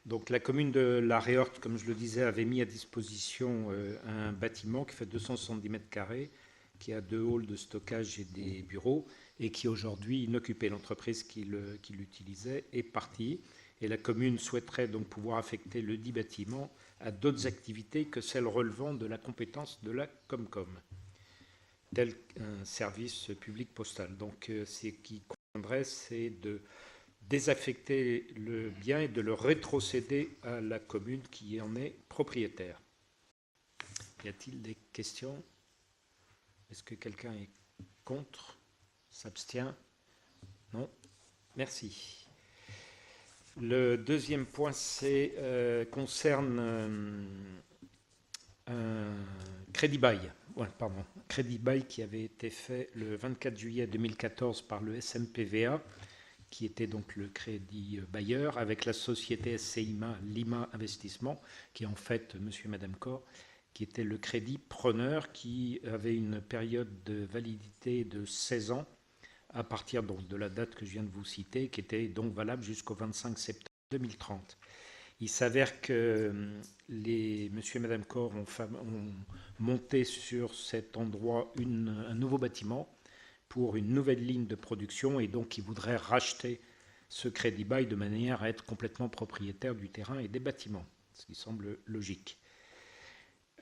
Donc la commune de la Réorte, comme je le disais, avait mis à disposition un bâtiment qui fait 270 mètres carrés, qui a 2 halls de stockage et des bureaux, et qui aujourd'hui inoccupait. L'entreprise qui l'utilisait est partie, et la commune souhaiterait donc pouvoir affecter le dit bâtiment à d'autres activités que celles relevant de la compétence de la Comcom, tel qu'un service public postal. Donc ce qui conviendrait, c'est de désaffecter le bien et de le rétrocéder à la commune qui en est propriétaire. Y a-t-il des questions? Est-ce que quelqu'un est contre? S'abstient? Non? Merci. Le deuxième point concerne un crédit bail. Ouais, pardon, crédit bail qui avait été fait le 24 juillet 2014 par le SMPVA, qui était donc le crédit bailleur, avec la société SCIMA Lima Investissement, qui est en fait monsieur et madame Corr, qui était le crédit preneur, qui avait une période de validité de 16 ans, à partir donc de la date que je viens de vous citer, qui était donc valable jusqu'au 25 septembre 2030. Il s'avère que monsieur et madame Corr ont monté sur cet endroit un nouveau bâtiment pour une nouvelle ligne de production, et donc ils voudraient racheter ce crédit bail de manière à être complètement propriétaire du terrain et des bâtiments, ce qui semble logique.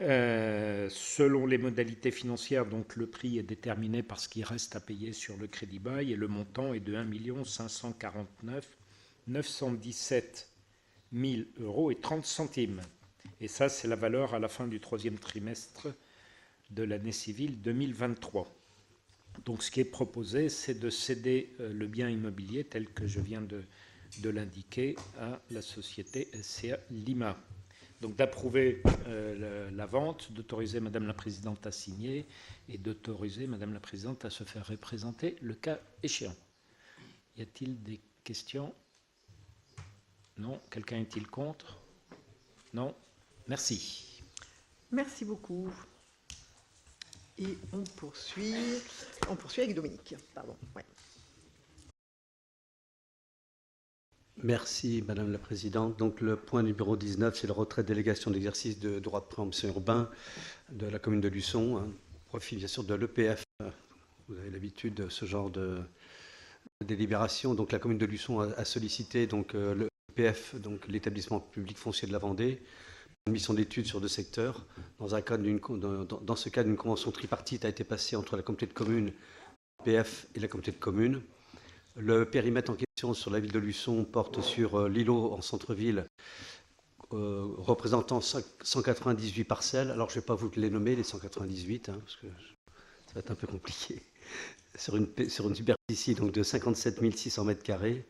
Selon les modalités financières, donc le prix est déterminé par ce qui reste à payer sur le crédit bail, et le montant est de 1 549 917 000 € et 30 centimes. Et ça, c'est la valeur à la fin du 3e trimestre de l'année civile 2023. Donc ce qui est proposé, c'est de céder le bien immobilier tel que je viens de l'indiquer à la société SCA Lima. Donc d'approuver la vente, d'autoriser Madame la Présidente à signer et d'autoriser Madame la Présidente à se faire représenter le cas échéant. Y a-t-il des questions? Non. Quelqu'un est-il contre? Non. Merci. Merci beaucoup. Et on poursuit avec Dominique. Pardon. Ouais. Merci Madame la Présidente. Donc le point numéro 19, c'est le retrait de délégation d'exercice de droit de préemption urbain de la commune de Luçon, hein, profit bien sûr de l'EPF. Vous avez l'habitude de ce genre de délibération. Donc la commune de Luçon a sollicité donc, l'EPF, donc l'établissement public foncier de la Vendée, une mission d'études sur 2 secteurs. Dans ce cadre, une convention tripartite a été passée entre la communauté de communes, l'EPF et la communauté de communes. Le périmètre en question sur la ville de Luçon porte sur l'îlot en centre-ville, représentant 198 parcelles. Alors, je ne vais pas vous les nommer, les 198, hein, parce que ça va être un peu compliqué. sur une superficie donc, de 57 600 mètres carrés.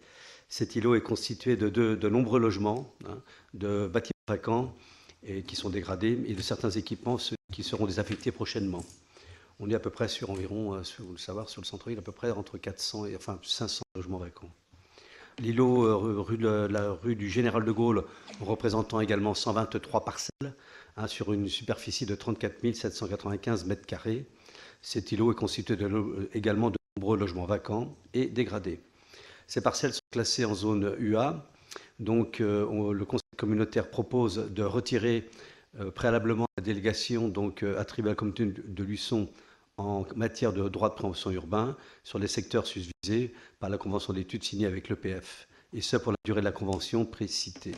Cet îlot est constitué de nombreux logements, hein, de bâtiments vacants et qui sont dégradés, et de certains équipements qui seront désaffectés prochainement. On est à peu près sur environ, vous le savoir, sur le centre-ville, à peu près entre 400 et 500 logements vacants. L'îlot, la rue du Général de Gaulle, représentant également 123 parcelles, hein, sur une superficie de 34 795 mètres carrés. Cet îlot est constitué également de nombreux logements vacants et dégradés. Ces parcelles sont classées en zone UA. Donc, le conseil communautaire propose de retirer préalablement la délégation attribuée à la communauté de Luçon en matière de droit de préemption urbain sur les secteurs susvisés par la convention d'études signée avec l'EPF, et ce pour la durée de la convention précitée.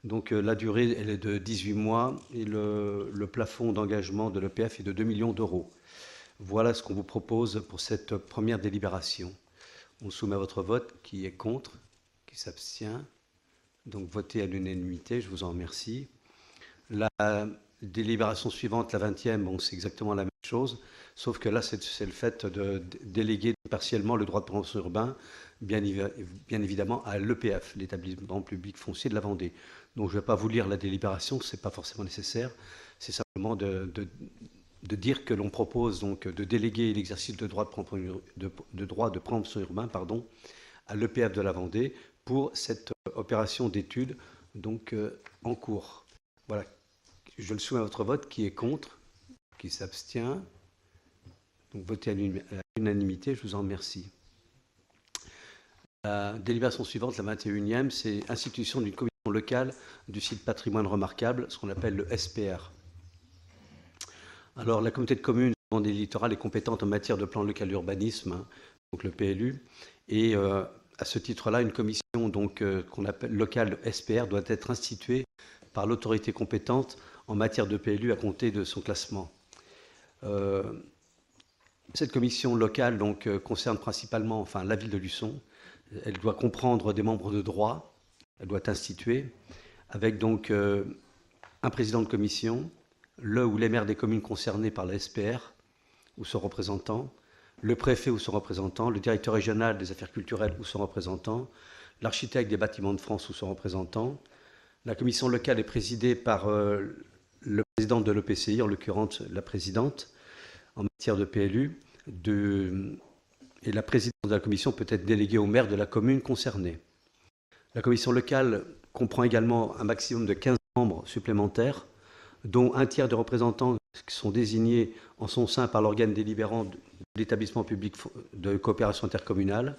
Donc la durée, elle est de 18 mois et le plafond d'engagement de l'EPF est de 2 millions d'euros. Voilà ce qu'on vous propose pour cette première délibération. On soumet à votre vote. Qui est contre? Qui s'abstient? Donc voté à l'unanimité, je vous en remercie. La délibération suivante, la 20e, bon, c'est exactement la même chose, sauf que là, c'est le fait de déléguer partiellement le droit de préemption urbain, bien évidemment, à l'EPF, l'établissement public foncier de la Vendée. Donc je ne vais pas vous lire la délibération, ce n'est pas forcément nécessaire, c'est simplement de dire que l'on propose donc de déléguer l'exercice de droit de préemption urbain à l'EPF de la Vendée pour cette opération d'étude donc en cours. Voilà, je le soumets à votre vote. Qui est contre? Qui s'abstient? Donc voté à l'unanimité, je vous en remercie. La délibération suivante, la 21e, c'est institution d'une commission locale du site patrimoine remarquable, ce qu'on appelle le SPR. Alors, la communauté de communes des littorales est compétente en matière de plan local d'urbanisme, hein, donc le PLU, et à ce titre-là, une commission qu'on appelle locale SPR doit être instituée par l'autorité compétente en matière de PLU à compter de son classement. Cette commission locale concerne principalement la ville de Luçon. Elle doit comprendre des membres de droit, elle doit être instituée, avec un président de commission, le ou les maires des communes concernées par la SPR ou son représentant, le préfet ou son représentant, le directeur régional des affaires culturelles ou son représentant, l'architecte des bâtiments de France ou son représentant. La commission locale est présidée par le président de l'EPCI, en l'occurrence la présidente, en matière de PLU, et la présidence de la commission peut être déléguée au maire de la commune concernée. La commission locale comprend également un maximum de 15 membres supplémentaires, dont un tiers de représentants qui sont désignés en son sein par l'organe délibérant de l'établissement public de coopération intercommunale,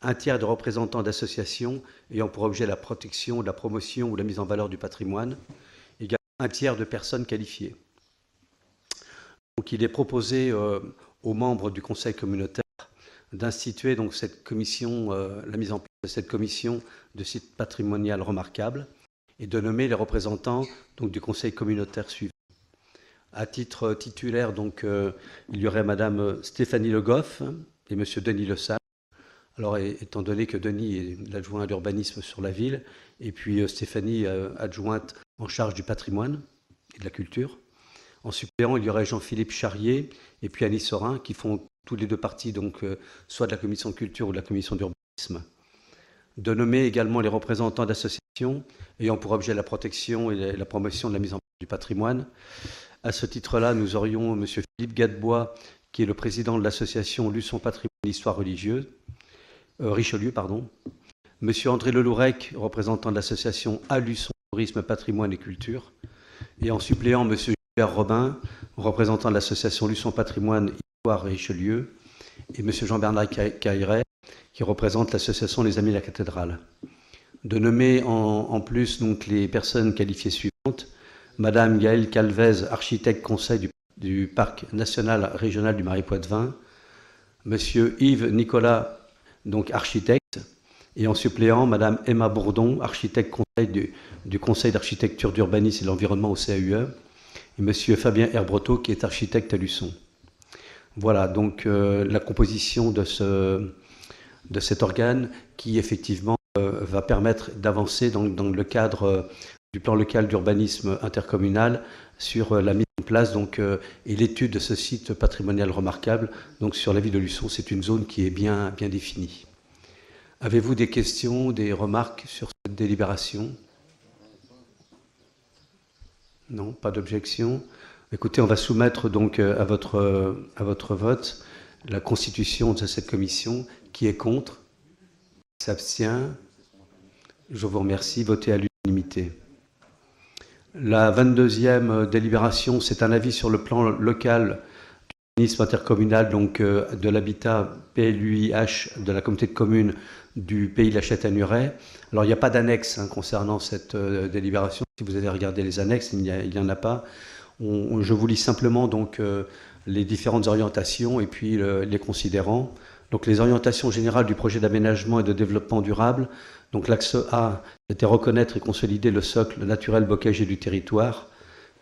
un tiers de représentants d'associations ayant pour objet la protection, la promotion ou la mise en valeur du patrimoine, également un tiers de personnes qualifiées. Donc, il est proposé aux membres du conseil communautaire d'instituer cette commission, la mise en place de cette commission de site patrimonial remarquable et de nommer les représentants du conseil communautaire suivant. À titre titulaire, il y aurait Madame Stéphanie Le Goff et Monsieur Denis Le Sage. Alors, étant donné que Denis est l'adjoint à l'urbanisme sur la ville, et puis Stéphanie, adjointe en charge du patrimoine et de la culture. En suppléant, il y aurait Jean-Philippe Charrier et puis Annie Sorin, qui font tous les deux parties, soit de la commission de culture ou de la commission d'urbanisme. De nommer également les représentants d'associations ayant pour objet la protection et la promotion de la mise en place du patrimoine. À ce titre-là, nous aurions M. Philippe Gadebois, qui est le président de l'association Luçon Patrimoine et Histoire Richelieu, M. André Lelourec, représentant de l'association A Luçon Tourisme, Patrimoine et Culture, et en suppléant M. Gilbert Robin, représentant de l'association Luçon Patrimoine et Histoire Richelieu, et M. Jean-Bernard Cailleret, qui représente l'association Les Amis de la Cathédrale. De nommer en plus les personnes qualifiées suivantes: Madame Gaëlle Calvez, architecte conseil du Parc national régional du Marais Poitevin, Monsieur Yves Nicolas, architecte, et en suppléant Madame Emma Bourdon, architecte conseil du Conseil d'architecture, d'urbanisme et de l'environnement au CAUE, et Monsieur Fabien Herbreteau, qui est architecte à Luçon. Voilà la composition de cet organe qui effectivement va permettre d'avancer dans le cadre du plan local d'urbanisme intercommunal sur la mise en place et l'étude de ce site patrimonial remarquable. Donc sur la ville de Luçon, c'est une zone qui est bien définie. Avez-vous des questions, des remarques sur cette délibération? Non, pas d'objection. Écoutez, on va soumettre donc à votre vote la constitution de cette commission. Qui est contre? Qui s'abstient? Je vous remercie. Votez à l'unanimité. La 22e délibération, c'est un avis sur le plan local du organisme intercommunal, de l'habitat PLUIH de la communauté de communes du Pays de la Châtaigneraie. Alors, il n'y a pas d'annexe concernant cette délibération. Si vous avez regardé les annexes, il n'y en a pas. Je vous lis simplement les différentes orientations et puis les considérants. Donc, les orientations générales du projet d'aménagement et de développement durable. Donc, l'axe A était reconnaître et consolider le socle naturel bocager du territoire,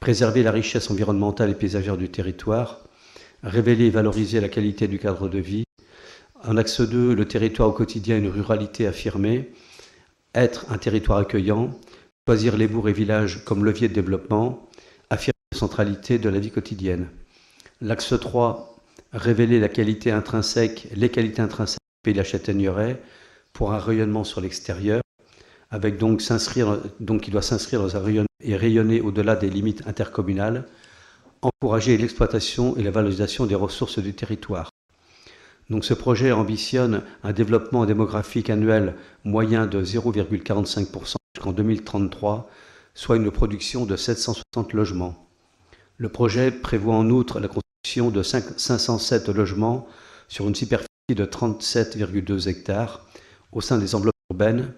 préserver la richesse environnementale et paysagère du territoire, révéler et valoriser la qualité du cadre de vie. En axe 2, le territoire au quotidien, une ruralité affirmée, être un territoire accueillant, choisir les bourgs et villages comme levier de développement, affirmer la centralité de la vie quotidienne. L'axe 3, révéler les qualités intrinsèques du Pays de la Châtaigneraie pour un rayonnement sur l'extérieur, avec qui doit s'inscrire dans un rayonnement et rayonner au-delà des limites intercommunales, encourager l'exploitation et la valorisation des ressources du territoire. Donc ce projet ambitionne un développement démographique annuel moyen de 0,45% jusqu'en 2033, soit une production de 760 logements. Le projet prévoit en outre la construction de 507 logements sur une superficie de 37,2 hectares au sein des enveloppes urbaines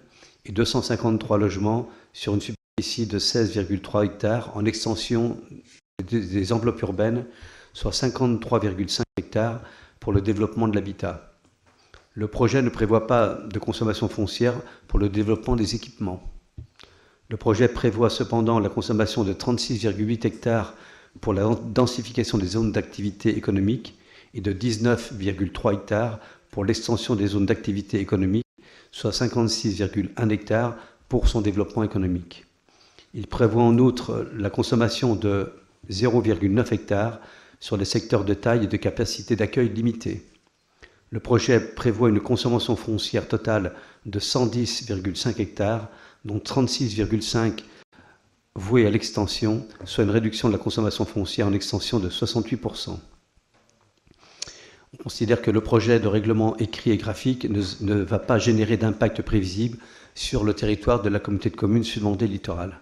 et 253 logements sur une superficie de 16,3 hectares en extension des enveloppes urbaines, soit 53,5 hectares pour le développement de l'habitat. Le projet ne prévoit pas de consommation foncière pour le développement des équipements. Le projet prévoit cependant la consommation de 36,8 hectares pour la densification des zones d'activité économique et de 19,3 hectares pour l'extension des zones d'activité économique, soit 56,1 hectares pour son développement économique. Il prévoit en outre la consommation de 0,9 hectares sur les secteurs de taille et de capacité d'accueil limitée. Le projet prévoit une consommation foncière totale de 110,5 hectares, dont 36,5 voués à l'extension, soit une réduction de la consommation foncière en extension de 68%. On considère que le projet de règlement écrit et graphique ne va pas générer d'impact prévisible sur le territoire de la communauté de communes Sud-Vendée Littoral.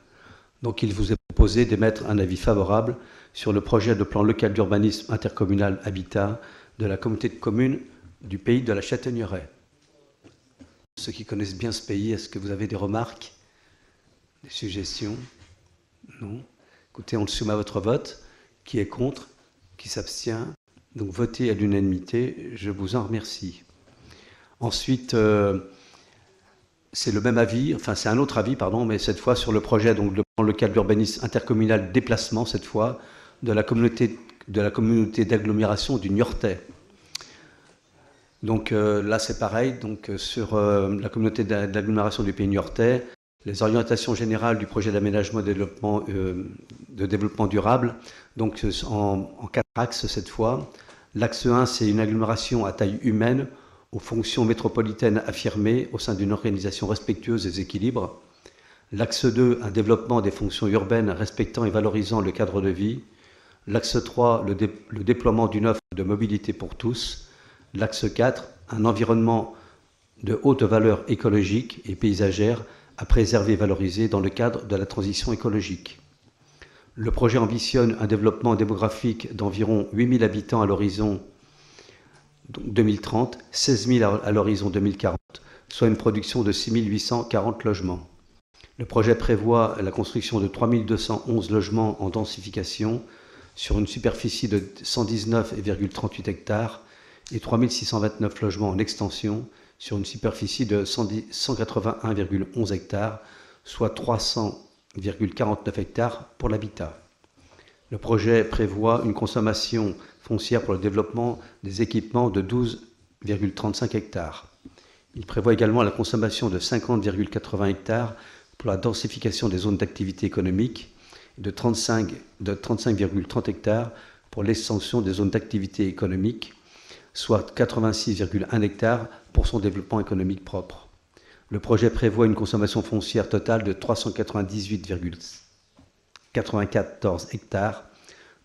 Donc il vous est proposé d'émettre un avis favorable sur le projet de plan local d'urbanisme intercommunal habitat de la communauté de communes du Pays de la Châtaigneraie. Ceux qui connaissent bien ce pays, est-ce que vous avez des remarques, des suggestions? Non. Écoutez, on le soumet à votre vote. Qui est contre? Qui s'abstient? Donc votez à l'unanimité. Je vous en remercie. Ensuite, c'est le même avis, enfin c'est un autre avis, pardon, mais cette fois sur le projet donc le plan local d'urbanisme intercommunal déplacement, cette fois, de la communauté d'agglomération du Niortais. Donc là c'est pareil, donc sur la communauté d'agglomération du Pays Niortais, les orientations générales du projet d'aménagement et de développement durable, donc en 4 axes cette fois. L'axe 1, c'est une agglomération à taille humaine, aux fonctions métropolitaines affirmées au sein d'une organisation respectueuse des équilibres. L'axe 2, un développement des fonctions urbaines respectant et valorisant le cadre de vie. L'axe 3, le déploiement d'une offre de mobilité pour tous. L'axe 4, un environnement de haute valeur écologique et paysagère à préserver et valoriser dans le cadre de la transition écologique. Le projet ambitionne un développement démographique d'environ 8 000 habitants à l'horizon 2030, 16 000 à l'horizon 2040, soit une production de 6 840 logements. Le projet prévoit la construction de 3 211 logements en densification sur une superficie de 119,38 hectares et 3 629 logements en extension sur une superficie de 181,11 hectares, soit 300,49 hectares pour l'habitat. Le projet prévoit une consommation foncière pour le développement des équipements de 12,35 hectares. Il prévoit également la consommation de 50,80 hectares pour la densification des zones d'activité économique de 35,30 hectares pour l'extension des zones d'activité économique, soit 86,1 hectares pour son développement économique propre. Le projet prévoit une consommation foncière totale de 398,94 hectares,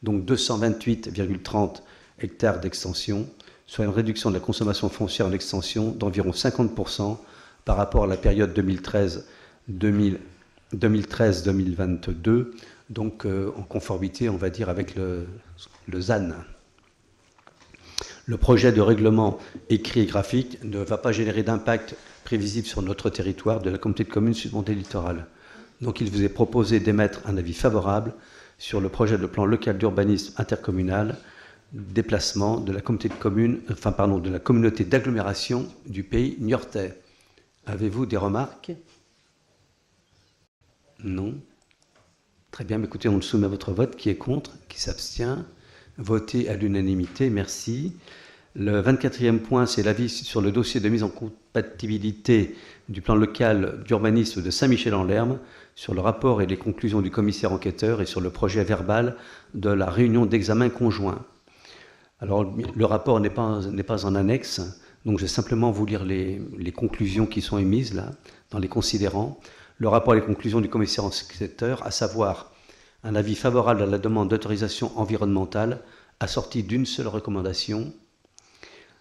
donc 228,30 hectares d'extension, soit une réduction de la consommation foncière en extension d'environ 50% par rapport à la période 2013-2022, donc en conformité, on va dire, avec le ZAN. Le projet de règlement écrit et graphique ne va pas générer d'impact prévisible sur notre territoire de la communauté de communes Sud-Vendée Littoral. Donc il vous est proposé d'émettre un avis favorable sur le projet de plan local d'urbanisme intercommunal déplacement de la communauté de communes, de la communauté d'agglomération du Pays Niortais. Avez-vous des remarques? Non. Très bien, mais écoutez, on le soumet à votre vote. Qui est contre? Qui s'abstient? Voté à l'unanimité, merci. Le 24e point, c'est l'avis sur le dossier de mise en compatibilité du plan local d'urbanisme de Saint-Michel-en-Lerme, sur le rapport et les conclusions du commissaire enquêteur et sur le projet verbal de la réunion d'examen conjoint. Alors, le rapport n'est pas en annexe, donc je vais simplement vous lire les conclusions qui sont émises là, dans les considérants. Le rapport et les conclusions du commissaire enquêteur, à savoir un avis favorable à la demande d'autorisation environnementale assortie d'une seule recommandation,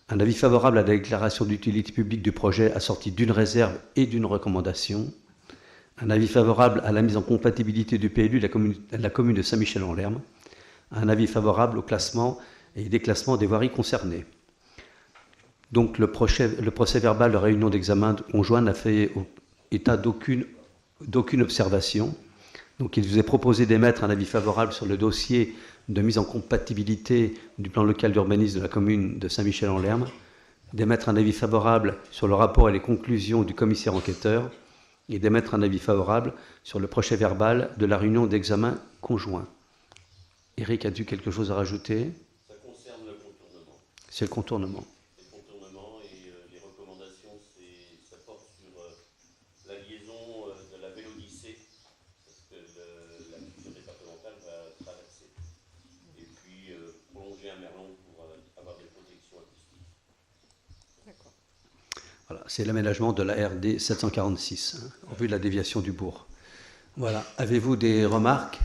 un avis favorable à la déclaration d'utilité publique du projet assorti d'une réserve et d'une recommandation, un avis favorable à la mise en compatibilité du PLU de la commune de Saint-Michel-en-Lerme, un avis favorable au classement et déclassement des voiries concernées. Donc le procès verbal de réunion d'examen conjoint n'a fait état d'aucune observation. Donc il vous est proposé d'émettre un avis favorable sur le dossier de mise en compatibilité du plan local d'urbanisme de la commune de Saint-Michel-en-Lerme, d'émettre un avis favorable sur le rapport et les conclusions du commissaire enquêteur et d'émettre un avis favorable sur le procès verbal de la réunion d'examen conjoint. Eric, as-tu quelque chose à rajouter? Ça concerne le contournement. C'est le contournement. Le contournement et les recommandations, ça porte sur la liaison de la Vélodyssée, parce que la culture départementale va traverser. Et puis prolonger un merlon pour avoir des protections acoustiques. D'accord. Voilà, c'est l'aménagement de la RD 746, en vue de la déviation du bourg. Voilà. Avez-vous des remarques,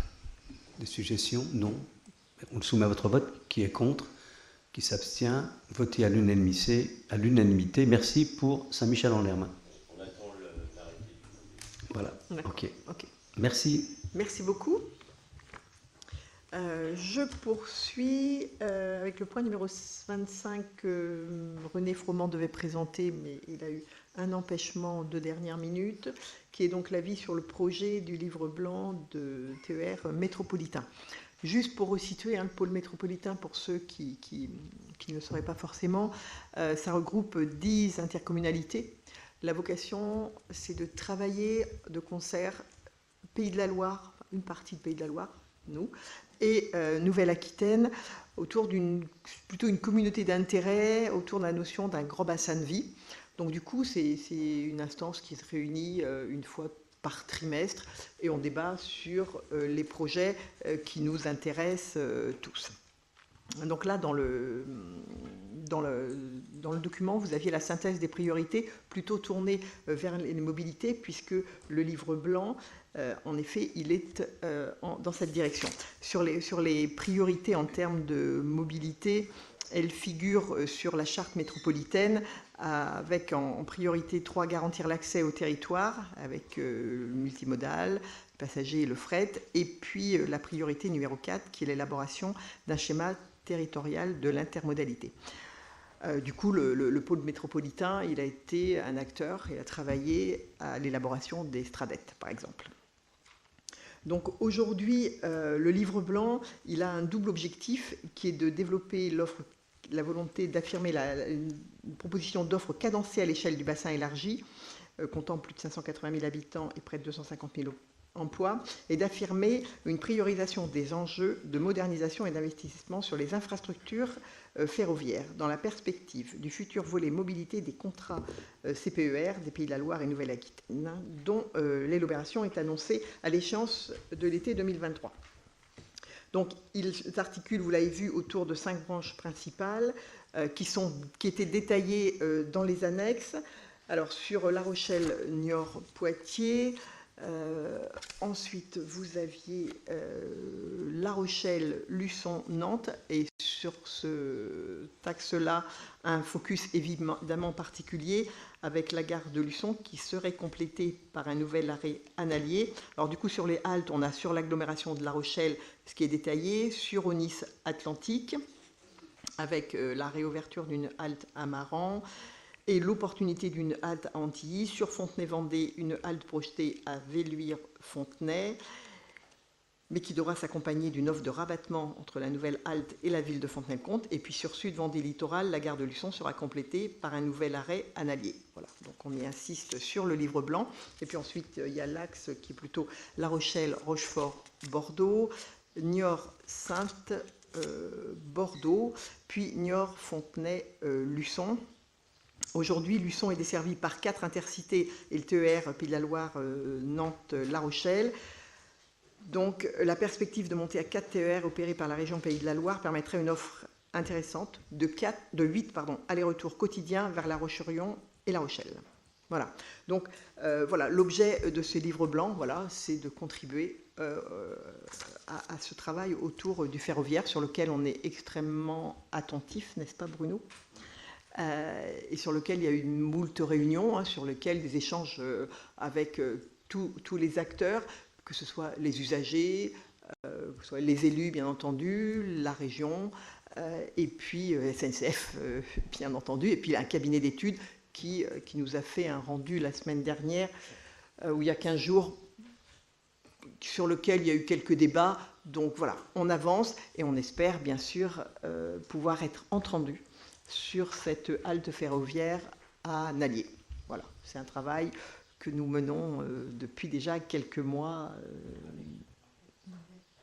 des suggestions? Non. On le soumet à votre vote. Qui est contre? Qui s'abstient? Voté à l'unanimité. Merci pour Saint-Michel-en-Lerme. On attend l'arrêté. Voilà. Ok. Ok. Merci. Merci beaucoup. Je poursuis avec le point numéro 25 que René Froment devait présenter, mais il a eu un empêchement de dernière minute, qui est donc l'avis sur le projet du livre blanc de TER métropolitain. Juste pour resituer le pôle métropolitain, pour ceux qui ne le sauraient pas forcément, ça regroupe 10 intercommunalités. La vocation, c'est de travailler de concert Pays de la Loire, une partie de Pays de la Loire, nous, et Nouvelle-Aquitaine, autour plutôt une communauté d'intérêt, autour de la notion d'un grand bassin de vie. Donc du coup, c'est une instance qui se réunit une fois par trimestre et on débat sur les projets qui nous intéressent tous. Donc là, dans le document, vous aviez la synthèse des priorités plutôt tournée vers les mobilités, puisque le livre blanc, en effet, il est dans cette direction. Sur les priorités en termes de mobilité, elles figurent sur la charte métropolitaine, avec en priorité 3, garantir l'accès au territoire, avec le multimodal, le passager et le fret, et puis la priorité numéro 4, qui est l'élaboration d'un schéma territorial de l'intermodalité. Du coup, le pôle métropolitain, il a été un acteur et a travaillé à l'élaboration des stradettes, par exemple. Donc aujourd'hui, le livre blanc, il a un double objectif qui est de développer la volonté d'affirmer une proposition d'offre cadencée à l'échelle du bassin élargi, comptant plus de 580 000 habitants et près de 250 000 emploi et d'affirmer une priorisation des enjeux de modernisation et d'investissement sur les infrastructures ferroviaires dans la perspective du futur volet mobilité des contrats CPER des Pays de la Loire et Nouvelle-Aquitaine, dont l'élaboration est annoncée à l'échéance de l'été 2023. Donc, ils s'articulent, vous l'avez vu, autour de 5 branches principales qui étaient détaillées dans les annexes. Alors, sur La Rochelle, Niort, Poitiers. Ensuite, vous aviez La Rochelle, Luçon, Nantes, et sur ce axe-là, un focus évidemment particulier avec la gare de Luçon qui serait complétée par un nouvel arrêt Annalier. Alors du coup, sur les haltes, on a sur l'agglomération de La Rochelle ce qui est détaillé, sur Aunis Atlantique, avec la réouverture d'une halte à Maran, et l'opportunité d'une halte à Antilly, sur Fontenay-Vendée, une halte projetée à Velluire-Fontenay, mais qui devra s'accompagner d'une offre de rabattement entre la nouvelle halte et la ville de Fontenay-le-Comte. Et puis sur Sud-Vendée Littoral, la gare de Luçon sera complétée par un nouvel arrêt Annalier. Voilà, donc on y insiste sur le livre blanc. Et puis ensuite, il y a l'axe qui est plutôt La Rochelle, Rochefort, Bordeaux, Niort, Saintes, Bordeaux, puis Niort, Fontenay, Luçon. Aujourd'hui, Luçon est desservi par 4 intercités et le TER Pays de la Loire, Nantes, La Rochelle. Donc, la perspective de monter à 4 TER opérés par la région Pays de la Loire permettrait une offre intéressante de 8 allers-retours quotidiens vers La Roche-sur-Yon et La Rochelle. Voilà. Donc, voilà, l'objet de ce livre blanc, voilà, c'est de contribuer à ce travail autour du ferroviaire sur lequel on est extrêmement attentif, n'est-ce pas, Bruno ? Et sur lequel il y a eu moult réunions, sur lequel des échanges avec tous les acteurs, que ce soit les usagers, que ce soit les élus, bien entendu, la région, et puis SNCF, bien entendu, et puis un cabinet d'études qui nous a fait un rendu la semaine dernière, où il y a 15 jours, sur lequel il y a eu quelques débats. Donc voilà, on avance et on espère bien sûr pouvoir être entendu sur cette halte ferroviaire à Nallier. Voilà, c'est un travail que nous menons depuis déjà quelques mois.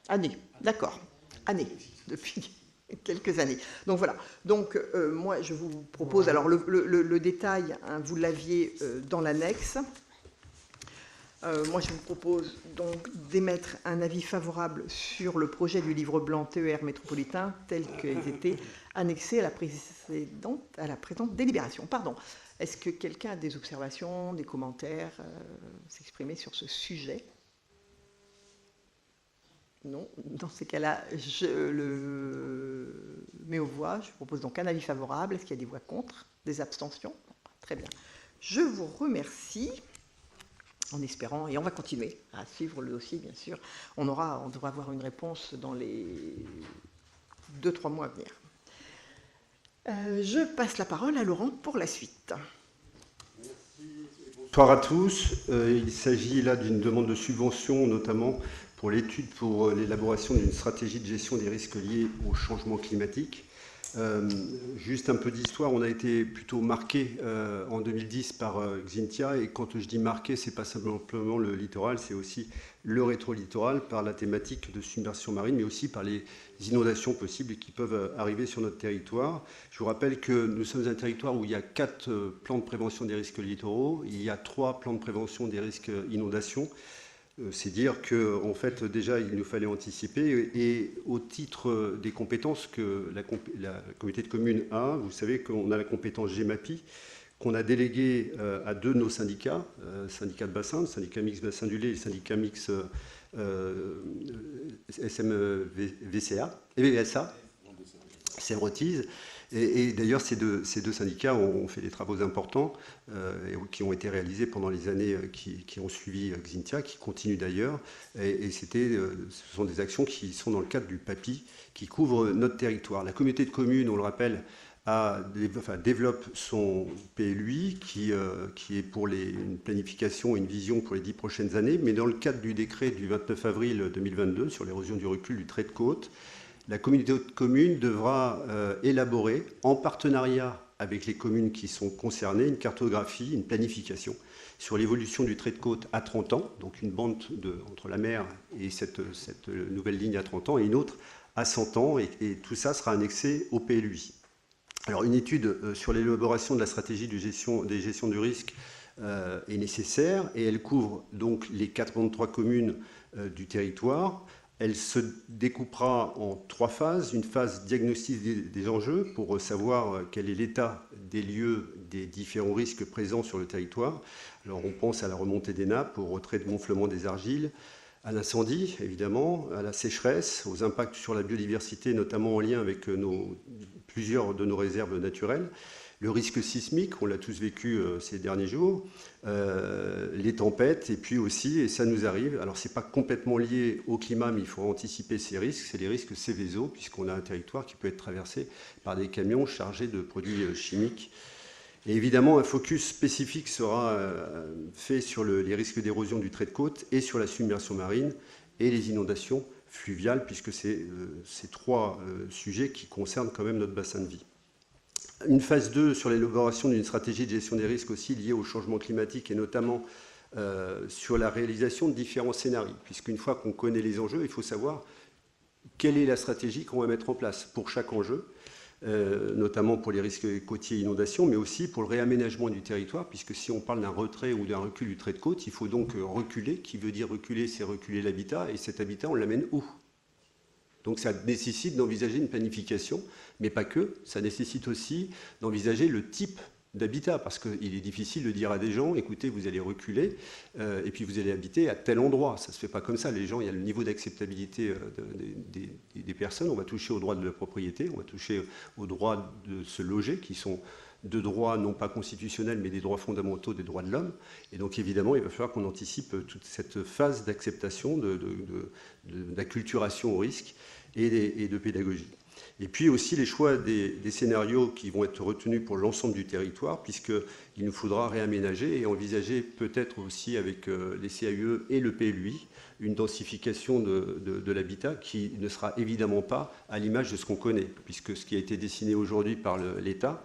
Années, d'accord, années, depuis quelques années. Donc voilà, donc moi je vous propose, alors le détail, hein, vous l'aviez dans l'annexe. Moi, je vous propose donc d'émettre un avis favorable sur le projet du livre blanc TER métropolitain tel qu'ils étaient annexés à la présente délibération. Pardon. Est-ce que quelqu'un a des observations, des commentaires, s'exprimer sur ce sujet? Non. Dans ces cas-là, je le mets aux voix. Je propose donc un avis favorable. Est-ce qu'il y a des voix contre, des abstentions? Très bien. Je vous remercie. En espérant, et on va continuer à suivre le dossier, bien sûr. On devra avoir une réponse dans les 2-3 mois à venir. Je passe la parole à Laurent pour la suite. Bonsoir à tous. Il s'agit là d'une demande de subvention, notamment pour l'étude pour l'élaboration d'une stratégie de gestion des risques liés au changement climatique. Juste un peu d'histoire, on a été plutôt marqué en 2010 par Xynthia, et quand je dis marqué, c'est pas simplement le littoral, c'est aussi le rétro-littoral par la thématique de submersion marine, mais aussi par les inondations possibles qui peuvent arriver sur notre territoire. Je vous rappelle que nous sommes un territoire où il y a 4 plans de prévention des risques littoraux, il y a 3 plans de prévention des risques inondations. C'est dire qu'en fait, déjà, il nous fallait anticiper. Et au titre des compétences que la communauté de communes a, vous savez qu'on a la compétence GEMAPI, qu'on a déléguée à 2 de nos syndicats, syndicat de bassin, le syndicat mixte bassin du lait et le syndicat mixte SMVCA, et VSA, Sèvres-Otise. Et d'ailleurs, ces deux syndicats ont fait des travaux importants qui ont été réalisés pendant les années qui ont suivi Xynthia, qui continuent d'ailleurs. Et ce sont des actions qui sont dans le cadre du PAPI, qui couvrent notre territoire. La communauté de communes, on le rappelle, développe son PLUI, qui est pour une planification et une vision pour les 10 prochaines années. Mais dans le cadre du décret du 29 avril 2022 sur l'érosion du recul du trait de côte, la communauté de communes devra élaborer, en partenariat avec les communes qui sont concernées une cartographie, une planification sur l'évolution du trait de côte à 30 ans, donc une bande entre la mer et cette nouvelle ligne à 30 ans, et une autre à 100 ans, et tout ça sera annexé au PLUI. Alors une étude sur l'élaboration de la stratégie des gestions du risque est nécessaire, et elle couvre donc les 83 communes du territoire. Elle se découpera en 3 phases. Une phase diagnostic des enjeux pour savoir quel est l'état des lieux des différents risques présents sur le territoire. Alors on pense à la remontée des nappes, au retrait de gonflement des argiles, à l'incendie évidemment, à la sécheresse, aux impacts sur la biodiversité, notamment en lien avec plusieurs de nos réserves naturelles. Le risque sismique, on l'a tous vécu ces derniers jours, les tempêtes, et puis aussi, et ça nous arrive, alors ce n'est pas complètement lié au climat, mais il faut anticiper ces risques, c'est les risques Céveso, puisqu'on a un territoire qui peut être traversé par des camions chargés de produits chimiques. Et évidemment, un focus spécifique sera fait sur les risques d'érosion du trait de côte et sur la submersion marine et les inondations fluviales, puisque c'est ces 3 sujets qui concernent quand même notre bassin de vie. Une phase 2 sur l'élaboration d'une stratégie de gestion des risques aussi liée au changement climatique et notamment sur la réalisation de différents scénarios. Puisqu'une fois qu'on connaît les enjeux, il faut savoir quelle est la stratégie qu'on va mettre en place pour chaque enjeu, notamment pour les risques côtiers et inondations, mais aussi pour le réaménagement du territoire, puisque si on parle d'un retrait ou d'un recul du trait de côte, il faut donc reculer. Qui veut dire reculer, c'est reculer l'habitat, et cet habitat, on l'amène où ? Donc ça nécessite d'envisager une planification, mais pas que. Ça nécessite aussi d'envisager le type d'habitat, parce qu'il est difficile de dire à des gens, écoutez, vous allez reculer, et puis vous allez habiter à tel endroit. Ça ne se fait pas comme ça. Les gens, il y a le niveau d'acceptabilité des personnes. On va toucher aux droits de la propriété, on va toucher aux droits de se loger, qui sont de droits non pas constitutionnels, mais des droits fondamentaux des droits de l'homme. Et donc évidemment, il va falloir qu'on anticipe toute cette phase d'acceptation, d'acculturation au risque et de pédagogie. Et puis aussi les choix des scénarios qui vont être retenus pour l'ensemble du territoire, puisqu'il nous faudra réaménager et envisager peut-être aussi avec les CAUE et le PLUI une densification de l'habitat qui ne sera évidemment pas à l'image de ce qu'on connaît, puisque ce qui a été dessiné aujourd'hui par l'État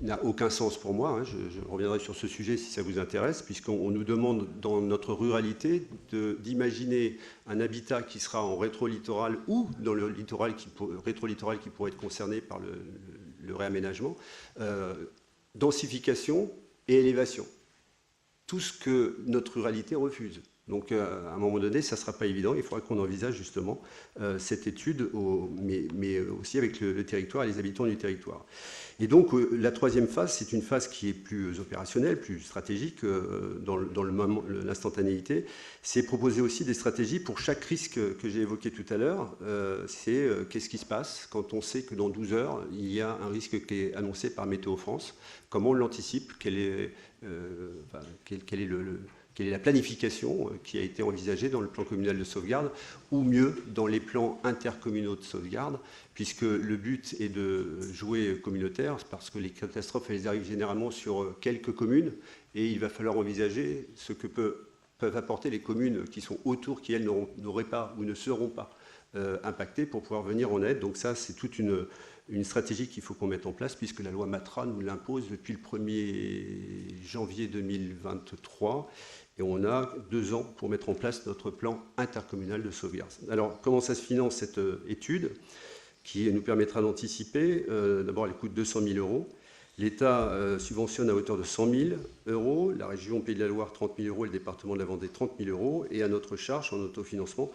n'a aucun sens pour moi. Hein. Je reviendrai sur ce sujet si ça vous intéresse, puisqu'on nous demande dans notre ruralité d'imaginer un habitat qui sera en rétro-littoral ou dans le rétro-littoral qui pourrait être concerné par le réaménagement, densification et élévation. Tout ce que notre ruralité refuse. Donc, à un moment donné, ça ne sera pas évident. Il faudra qu'on envisage justement cette étude, mais aussi avec le territoire et les habitants du territoire. Et donc, la 3e phase, c'est une phase qui est plus opérationnelle, plus stratégique dans l'instantanéité. C'est proposer aussi des stratégies pour chaque risque que j'ai évoqué tout à l'heure. C'est qu'est-ce qui se passe quand on sait que dans 12 heures, il y a un risque qui est annoncé par Météo France. Comment on l'anticipe ? Quelle est la planification qui a été envisagée dans le plan communal de sauvegarde, ou mieux, dans les plans intercommunaux de sauvegarde, puisque le but est de jouer communautaire, parce que les catastrophes, elles arrivent généralement sur quelques communes, et il va falloir envisager ce que peuvent apporter les communes qui sont autour, qui, elles, n'auraient pas ou ne seront pas impactées pour pouvoir venir en aide. Donc ça, c'est toute une stratégie qu'il faut qu'on mette en place, puisque la loi Matra nous l'impose depuis le 1er janvier 2023, et on a 2 ans pour mettre en place notre plan intercommunal de sauvegarde. Alors, comment ça se finance cette étude, qui nous permettra d'anticiper? D'abord, elle coûte 200 000 €. L'État subventionne à hauteur de 100 000 €, la région Pays de la Loire 30 000 €, et le département de la Vendée 30 000 €, et à notre charge, en autofinancement,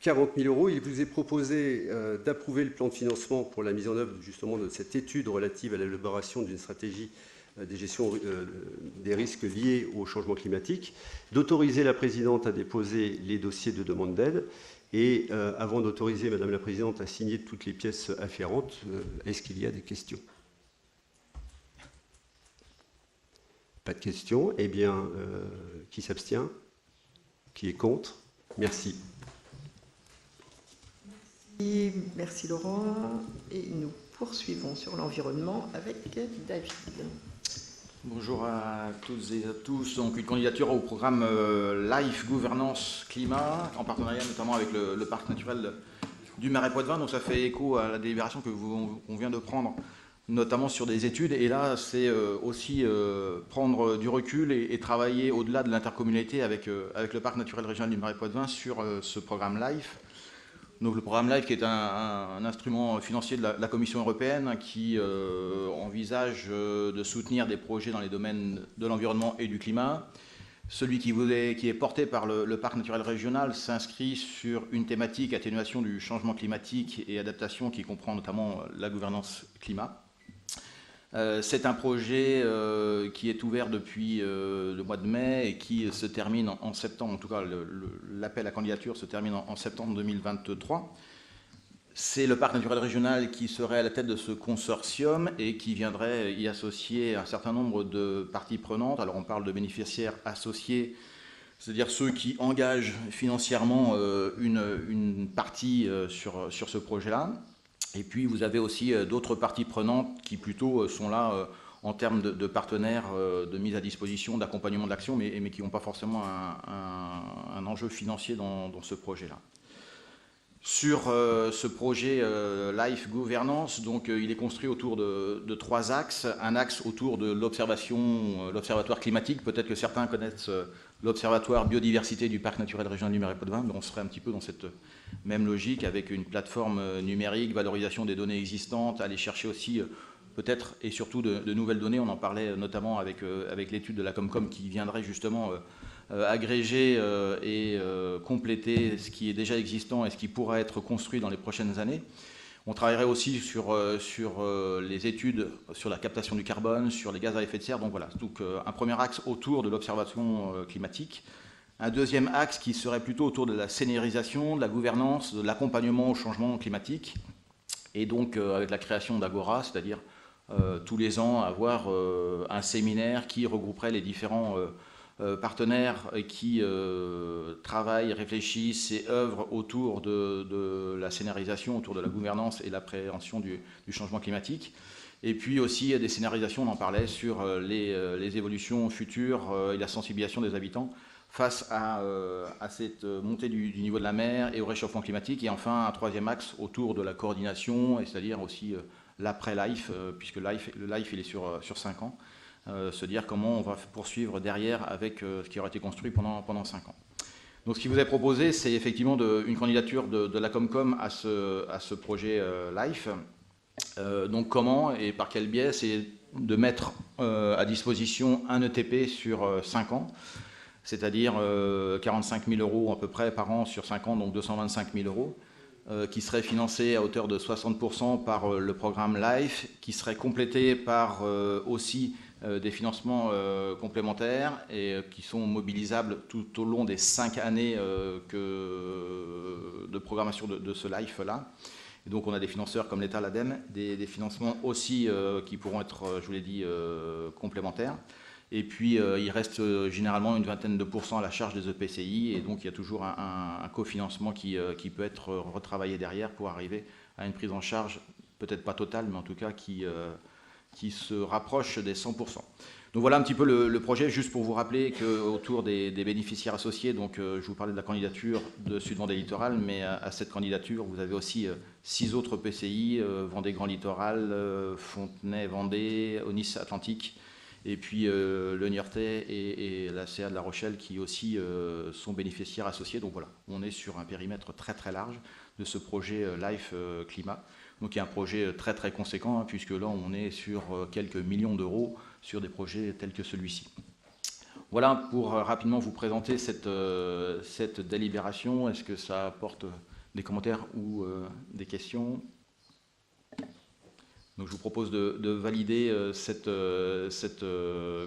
40 000 €. Il vous est proposé d'approuver le plan de financement pour la mise en œuvre justement de cette étude relative à l'élaboration d'une stratégie de gestion des risques liés au changement climatique, d'autoriser la présidente à déposer les dossiers de demande d'aide et avant d'autoriser Madame la Présidente à signer toutes les pièces afférentes, est-ce qu'il y a des questions? Pas de questions. Eh bien, qui s'abstient? Qui est contre? Merci. Merci Laurent. Et nous poursuivons sur l'environnement avec David. Bonjour à toutes et à tous. Donc une candidature au programme Life Gouvernance Climat, en partenariat notamment avec le parc naturel du Marais Poitevin. Donc ça fait écho à la délibération qu'on vient de prendre notamment sur des études. Et là, c'est aussi prendre du recul et travailler au-delà de l'intercommunalité avec le parc naturel régional du Marais Poitevin sur ce programme LIFE. Donc le programme LIFE qui est un instrument financier de la Commission européenne qui envisage de soutenir des projets dans les domaines de l'environnement et du climat. Celui qui est porté par le parc naturel régional s'inscrit sur une thématique atténuation du changement climatique et adaptation qui comprend notamment la gouvernance climat. C'est un projet qui est ouvert depuis le mois de mai et qui se termine en septembre, en tout cas l'appel à candidature se termine en septembre 2023. C'est le parc naturel régional qui serait à la tête de ce consortium et qui viendrait y associer un certain nombre de parties prenantes. Alors on parle de bénéficiaires associés, c'est-à-dire ceux qui engagent financièrement une partie sur ce projet-là. Et puis vous avez aussi d'autres parties prenantes qui plutôt sont là en termes de partenaires de mise à disposition, d'accompagnement de l'action, mais qui n'ont pas forcément un enjeu financier dans ce projet-là. Sur ce projet LIFE Gouvernance, donc il est construit autour de 3 axes. Un axe autour de l'observatoire climatique. Peut-être que certains connaissent l'observatoire biodiversité du parc naturel régional du Marais Poitevin, mais on serait un petit peu dans cette même logique avec une plateforme numérique, valorisation des données existantes, aller chercher aussi peut-être et surtout de nouvelles données. On en parlait notamment avec l'étude de la Comcom qui viendrait justement agréger et compléter ce qui est déjà existant et ce qui pourra être construit dans les prochaines années. On travaillerait aussi sur les études sur la captation du carbone, sur les gaz à effet de serre. Donc voilà, donc un premier axe autour de l'observation climatique. Un deuxième axe qui serait plutôt autour de la scénarisation, de la gouvernance, de l'accompagnement au changement climatique. Et donc avec la création d'Agora, c'est-à-dire tous les ans avoir un séminaire qui regrouperait les différents partenaires qui travaillent, réfléchissent et œuvrent autour de la scénarisation, autour de la gouvernance et l'appréhension du changement climatique. Et puis aussi des scénarisations, on en parlait, sur les évolutions futures et la sensibilisation des habitants face à cette montée du niveau de la mer et au réchauffement climatique. Et enfin, un troisième axe autour de la coordination, et c'est-à-dire aussi l'après-LIFE, puisque le LIFE il est sur 5 ans. Se dire comment on va poursuivre derrière avec ce qui aura été construit pendant 5 ans. Donc ce qui vous est proposé, c'est effectivement une candidature de la Comcom à ce projet LIFE. Donc comment et par quel biais? C'est de mettre à disposition un ETP sur 5 ans, c'est-à-dire 45 000 € à peu près par an sur 5 ans, donc 225 000 €, qui serait financé à hauteur de 60% par le programme LIFE, qui serait complété par aussi des financements complémentaires et qui sont mobilisables tout au long des 5 années de programmation de ce LIFE-là. Et donc on a des financeurs comme l'État, l'ADEME, des financements aussi qui pourront être, je vous l'ai dit, complémentaires. Et puis il reste généralement une vingtaine de % à la charge des EPCI, et donc il y a toujours un cofinancement qui peut être retravaillé derrière pour arriver à une prise en charge, peut-être pas totale, mais en tout cas qui se rapproche des 100%. Donc voilà un petit peu le projet, juste pour vous rappeler qu'autour des bénéficiaires associés, donc je vous parlais de la candidature de Sud-Vendée Littoral, mais à cette candidature, vous avez aussi 6 autres PCI, Vendée Grand Littoral, Fontenay Vendée, Onis Atlantique, et puis le Niortais et la CA de La Rochelle qui aussi sont bénéficiaires associés. Donc voilà, on est sur un périmètre très très large de ce projet LIFE Climat. Donc il y a un projet très très conséquent, hein, puisque là on est sur quelques millions d'euros sur des projets tels que celui-ci. Voilà pour rapidement vous présenter cette délibération. Est-ce que ça apporte des commentaires ou des questions? Donc je vous propose de valider cette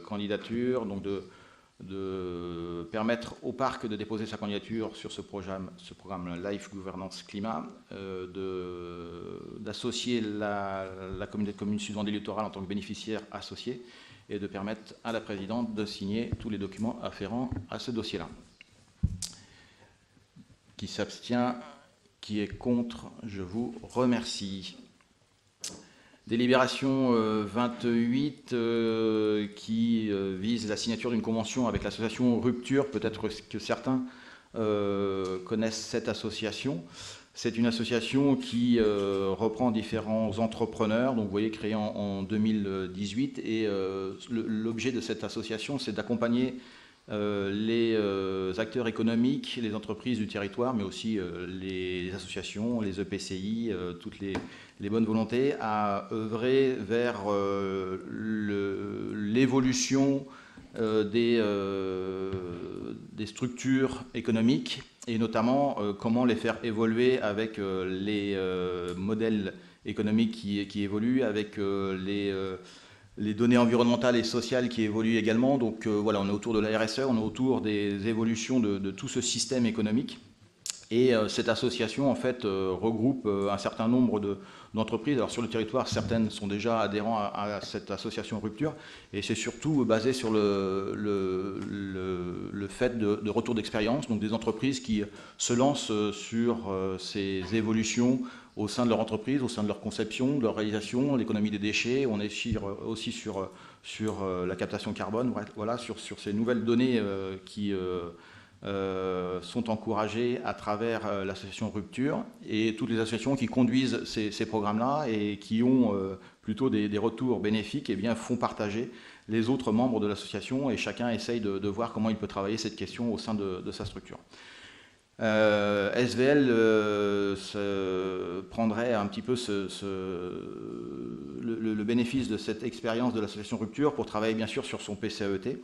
candidature, donc de permettre au parc de déposer sa candidature sur ce programme LIFE Gouvernance Climat, d'associer la communauté de communes Sud-Vendée Littoral en tant que bénéficiaire associé, et de permettre à la présidente de signer tous les documents afférents à ce dossier-là. Qui s'abstient? Qui est contre? Je vous remercie. Délibération 28 qui vise la signature d'une convention avec l'association Rupture. Peut-être que certains connaissent cette association. C'est une association qui reprend différents entrepreneurs, donc vous voyez, créée en 2018. Et l'objet de cette association, c'est d'accompagner les acteurs économiques, les entreprises du territoire, mais aussi les associations, les EPCI, toutes les bonnes volontés, à œuvrer vers l'évolution des structures économiques, et notamment comment les faire évoluer avec les modèles économiques qui évoluent, avec les données environnementales et sociales qui évoluent également. Donc voilà, on est autour de la RSE, on est autour des évolutions de tout ce système économique. Et cette association, en fait, regroupe un certain nombre d'entreprises. Alors sur le territoire, certaines sont déjà adhérents à cette association Rupture, et c'est surtout basé sur le fait de retour d'expérience, donc des entreprises qui se lancent sur ces évolutions au sein de leur entreprise, au sein de leur conception, de leur réalisation, l'économie des déchets. On est aussi sur la captation carbone, voilà, sur ces nouvelles données qui sont encouragées à travers l'association Rupture, et toutes les associations qui conduisent ces programmes-là et qui ont plutôt des retours bénéfiques, eh bien, font partager les autres membres de l'association, et chacun essaye de voir comment il peut travailler cette question au sein de sa structure. SVL prendrait un petit peu le bénéfice de cette expérience de l'association Rupture pour travailler bien sûr sur son PCAET,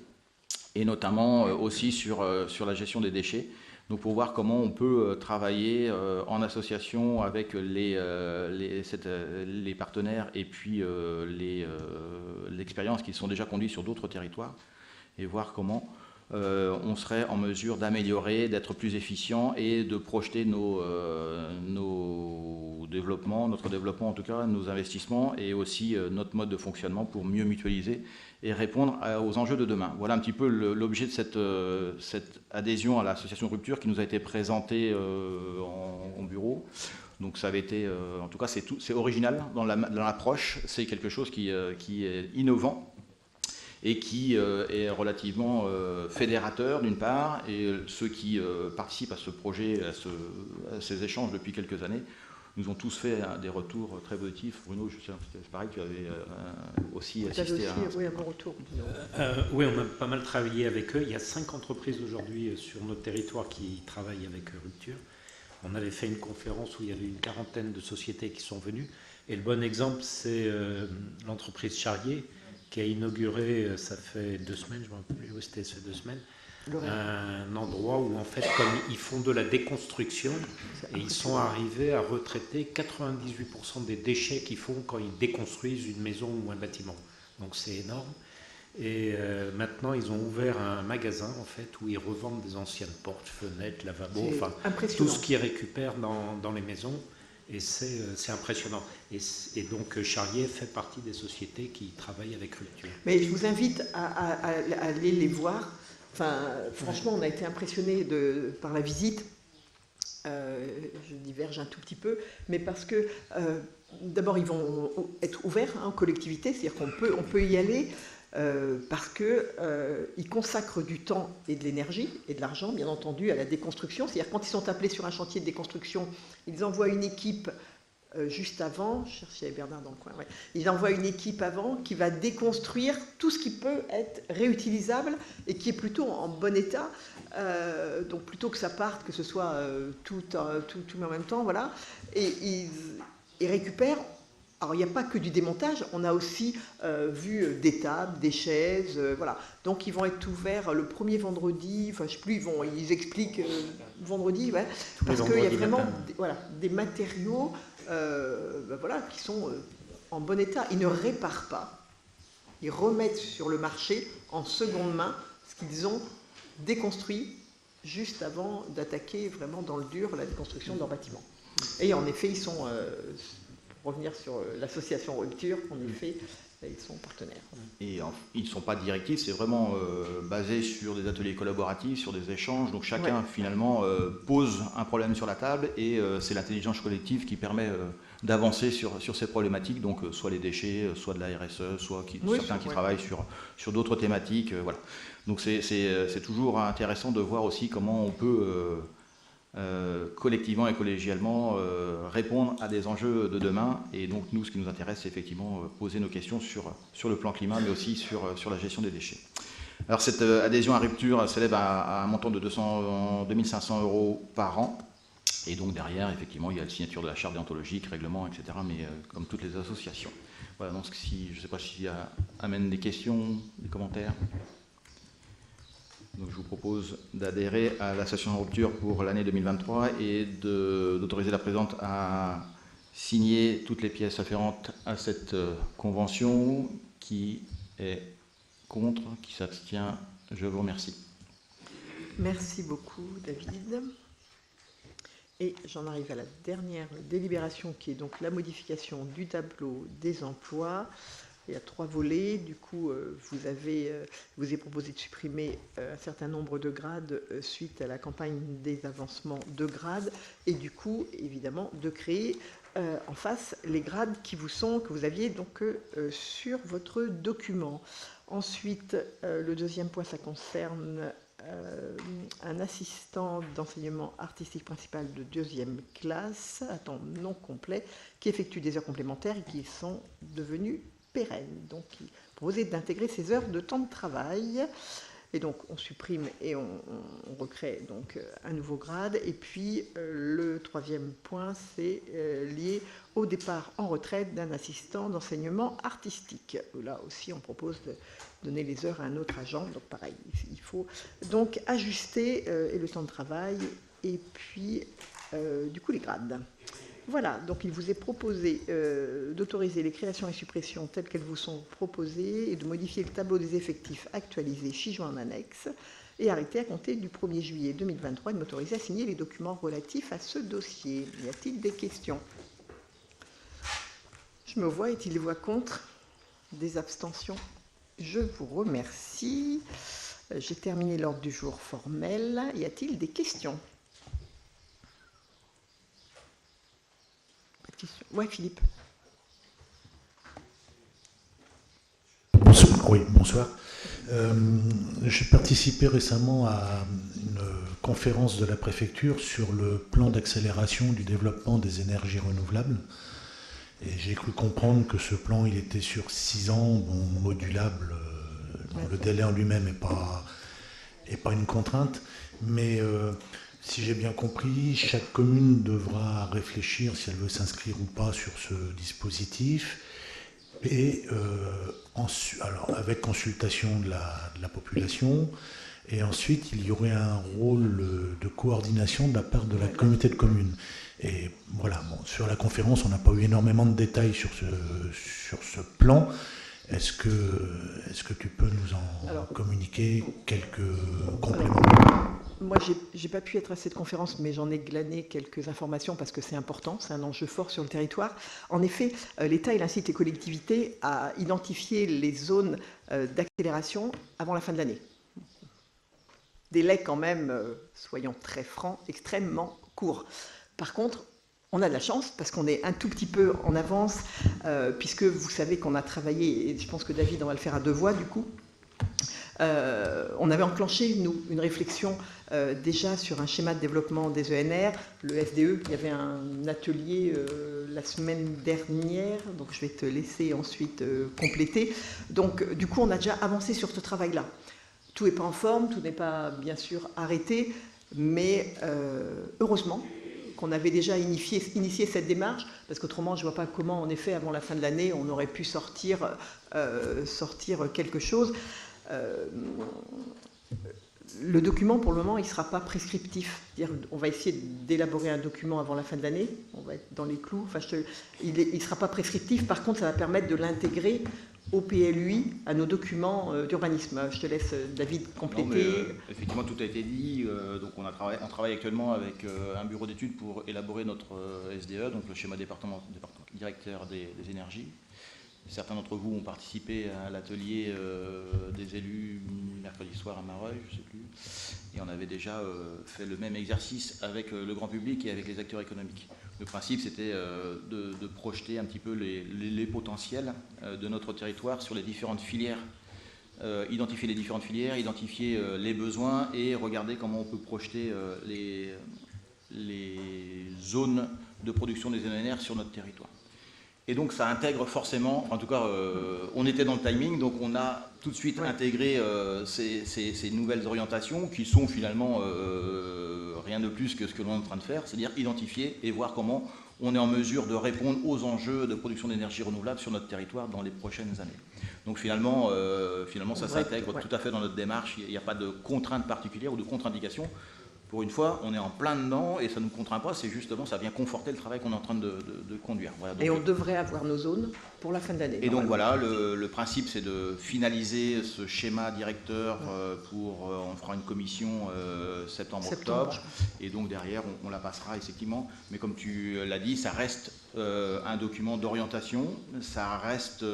et notamment aussi sur la gestion des déchets. Donc pour voir comment on peut travailler en association avec les partenaires, et puis l'expérience qui sont déjà conduites sur d'autres territoires, et voir comment on serait en mesure d'améliorer, d'être plus efficient, et de projeter notre développement en tout cas, nos investissements, et aussi notre mode de fonctionnement pour mieux mutualiser et répondre aux enjeux de demain. Voilà un petit peu l'objet de cette adhésion à l'association Rupture qui nous a été présentée en bureau. Donc ça avait été, en tout cas c'est original dans l'approche, c'est quelque chose qui est innovant, et qui est relativement fédérateur d'une part, et ceux qui participent à ce projet, à ces échanges depuis quelques années, nous ont tous fait des retours très positifs. Bruno, je sais, c'est pareil, tu avais aussi assisté à... Oui, un bon retour. Oui, on a pas mal travaillé avec eux. Il y a 5 entreprises aujourd'hui sur notre territoire qui travaillent avec Rupture. On avait fait une conférence où il y avait une 40aine de sociétés qui sont venues. Et le bon exemple, c'est l'entreprise Charrier, qui a inauguré, ça fait 2 semaines, je ne me rappelle plus où c'était, ces 2 semaines, un endroit où, en fait, comme ils font de la déconstruction, et ils sont arrivés à retraiter 98% des déchets qu'ils font quand ils déconstruisent une maison ou un bâtiment. Donc c'est énorme. Et maintenant, ils ont ouvert un magasin, en fait, où ils revendent des anciennes portes, fenêtres, lavabos, enfin, tout ce qu'ils récupèrent dans les maisons. Et c'est impressionnant. Et donc Charrier fait partie des sociétés qui travaillent avec Rupture. Mais je vous invite à aller les voir. Enfin, franchement, on a été impressionnés par la visite. Je diverge un tout petit peu, mais parce que d'abord ils vont être ouverts aux collectivités, c'est-à-dire qu'on peut y aller. Parce qu'ils consacrent du temps et de l'énergie et de l'argent, bien entendu, à la déconstruction. C'est-à-dire quand ils sont appelés sur un chantier de déconstruction, ils envoient une équipe juste avant, je cherchais Bernard dans le coin, ouais. Ils envoient une équipe avant qui va déconstruire tout ce qui peut être réutilisable et qui est plutôt en bon état. Donc plutôt que ça parte, que ce soit tout en même temps, voilà. Et ils récupèrent. Alors, il n'y a pas que du démontage, on a aussi vu des tables, des chaises, voilà. Donc, ils vont être ouverts le premier vendredi, enfin, je ne sais plus, ils expliquent vendredi, ouais, parce qu'il y a vraiment des matériaux qui sont en bon état. Ils ne réparent pas, ils remettent sur le marché en seconde main ce qu'ils ont déconstruit juste avant d'attaquer vraiment dans le dur la déconstruction de leur bâtiment. Et en effet, ils sont... revenir sur l'association Rupture, en effet, ils sont partenaires. Et ils ne sont pas directifs, c'est vraiment basé sur des ateliers collaboratifs, sur des échanges. Donc chacun finalement pose un problème sur la table, et c'est l'intelligence collective qui permet d'avancer sur ces problématiques. Donc soit les déchets, soit de la RSE, soit certains qui travaillent sur d'autres thématiques. Voilà. Donc c'est toujours intéressant de voir aussi comment on peut collectivement et collégialement répondre à des enjeux de demain. Et donc nous, ce qui nous intéresse, c'est effectivement poser nos questions sur le plan climat, mais aussi sur la gestion des déchets. Alors cette adhésion à Rupture s'élève à un montant de 2500 € par an. Et donc derrière, effectivement, il y a la signature de la charte déontologique, règlement, etc., mais comme toutes les associations. Voilà, donc si, je ne sais pas s'il amène des questions, des commentaires. Donc je vous propose d'adhérer à l'association Rupture pour l'année 2023 et d'autoriser la présidente à signer toutes les pièces afférentes à cette convention. Qui est contre, qui s'abstient? Je vous remercie. Merci beaucoup, David. Et j'en arrive à la dernière délibération, qui est donc la modification du tableau des emplois. Il y a 3 volets. Du coup, vous est proposé de supprimer un certain nombre de grades suite à la campagne des avancements de grades, et du coup, évidemment, de créer en face les grades que vous aviez donc sur votre document. Ensuite, le deuxième point, ça concerne un assistant d'enseignement artistique principal de 2e classe à temps non complet qui effectue des heures complémentaires et qui sont devenues pérennes. Donc, il proposait d'intégrer ces heures de temps de travail. Et donc, on supprime et on recrée donc un nouveau grade. Et puis, le 3e point, c'est lié au départ en retraite d'un assistant d'enseignement artistique. Là aussi, on propose de donner les heures à un autre agent. Donc, pareil, il faut donc ajuster et le temps de travail et puis, du coup, les grades. Voilà, donc il vous est proposé d'autoriser les créations et suppressions telles qu'elles vous sont proposées et de modifier le tableau des effectifs actualisé ci-joint en annexe et arrêter à compter du 1er juillet 2023 et de m'autoriser à signer les documents relatifs à ce dossier. Y a-t-il des questions? Je me vois, est-il des voix contre? Des abstentions? Je vous remercie. J'ai terminé l'ordre du jour formel. Y a-t-il des questions? Oui, Philippe. Bonsoir. Oui, bonsoir. J'ai participé récemment à une conférence de la préfecture sur le plan d'accélération du développement des énergies renouvelables. Et j'ai cru comprendre que ce plan, il était sur 6 ans, bon, modulable. Le délai en lui-même n'est pas une contrainte. Mais si j'ai bien compris, chaque commune devra réfléchir si elle veut s'inscrire ou pas sur ce dispositif. Et alors, avec consultation de la population. Et ensuite, il y aurait un rôle de coordination de la part de la communauté de communes. Et voilà, bon, sur la conférence, on n'a pas eu énormément de détails sur ce plan. Est-ce que tu peux nous en communiquer quelques compléments? Moi, j'ai pas pu être à cette conférence, mais j'en ai glané quelques informations parce que c'est important, c'est un enjeu fort sur le territoire. En effet, l'État incite les collectivités à identifier les zones d'accélération avant la fin de l'année. Délai quand même, soyons très francs, extrêmement court. Par contre, on a de la chance parce qu'on est un tout petit peu en avance, puisque vous savez qu'on a travaillé, et je pense que David, on va le faire à 2 voix du coup. On avait enclenché, nous, une réflexion déjà sur un schéma de développement des ENR, le SDE. Il y avait un atelier la semaine dernière, donc je vais te laisser ensuite compléter. Donc, du coup, on a déjà avancé sur ce travail-là. Tout n'est pas en forme, tout n'est pas, bien sûr, arrêté, mais heureusement qu'on avait déjà initié cette démarche, parce qu'autrement, je ne vois pas comment, en effet, avant la fin de l'année, on aurait pu sortir quelque chose. Le document, pour le moment, il ne sera pas prescriptif. On va essayer d'élaborer un document avant la fin de l'année. On va être dans les clous. Enfin, il ne sera pas prescriptif. Par contre, ça va permettre de l'intégrer au PLUI, à nos documents d'urbanisme. Je te laisse, David, compléter. Non, mais, effectivement, tout a été dit. Donc on travaille actuellement avec un bureau d'études pour élaborer notre SDE, donc le schéma directeur des énergies. Certains d'entre vous ont participé à l'atelier des élus mercredi soir à Mareuil, je ne sais plus. Et on avait déjà fait le même exercice avec le grand public et avec les acteurs économiques. Le principe, c'était de projeter un petit peu les potentiels de notre territoire sur les différentes filières, identifier les différentes filières, identifier les besoins et regarder comment on peut projeter les zones de production des ENR sur notre territoire. Et donc ça intègre forcément, en tout cas on était dans le timing, donc on a tout de suite intégré ces nouvelles orientations qui sont finalement rien de plus que ce que l'on est en train de faire, c'est-à-dire identifier et voir comment on est en mesure de répondre aux enjeux de production d'énergie renouvelable sur notre territoire dans les prochaines années. Donc finalement ça s'intègre tout à fait dans notre démarche, il n'y a pas de contrainte particulière ou de contre-indication. Pour une fois, on est en plein dedans et ça ne nous contraint pas, c'est justement, ça vient conforter le travail qu'on est en train de conduire. Voilà, donc, et on devrait avoir nos zones pour la fin de l'année. Et donc voilà, le principe c'est de finaliser ce schéma directeur on fera une commission septembre-octobre, et donc derrière on la passera effectivement. Mais comme tu l'as dit, ça reste un document d'orientation, ça reste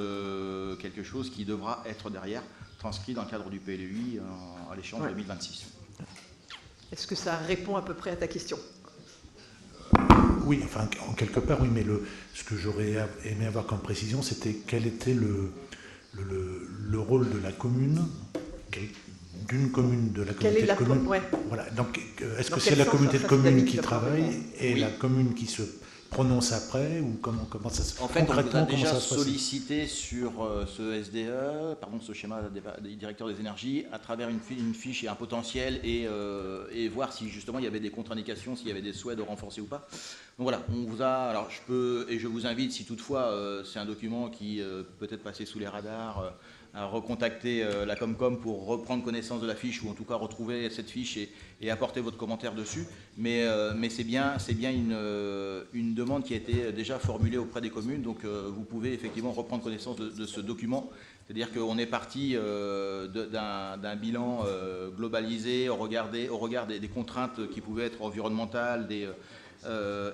quelque chose qui devra être derrière transcrit dans le cadre du PLUI à l'échéance 2026. Est-ce que ça répond à peu près à ta question? Oui, enfin, en quelque part, oui, mais ce que j'aurais aimé avoir comme précision, c'était quel était le rôle de la commune, d'une commune, de la communauté de communes. Voilà. Donc, est-ce que c'est la communauté de communes qui travaille et la commune qui se prononce après, ou comment ça se passe? En fait, on vous a déjà sollicité sur ce schéma des directeurs des énergies, à travers une fiche et un potentiel, et voir si justement il y avait des contre-indications, s'il y avait des souhaits de renforcer ou pas. Donc voilà, on vous a, alors je vous invite, si toutefois c'est un document qui peut être passé sous les radars, à recontacter la Comcom pour reprendre connaissance de la fiche, ou en tout cas retrouver cette fiche et apporter votre commentaire dessus. Mais c'est bien une demande qui a été déjà formulée auprès des communes, donc vous pouvez effectivement reprendre connaissance de ce document. C'est-à-dire qu'on est parti d'un bilan globalisé au regard des contraintes qui pouvaient être environnementales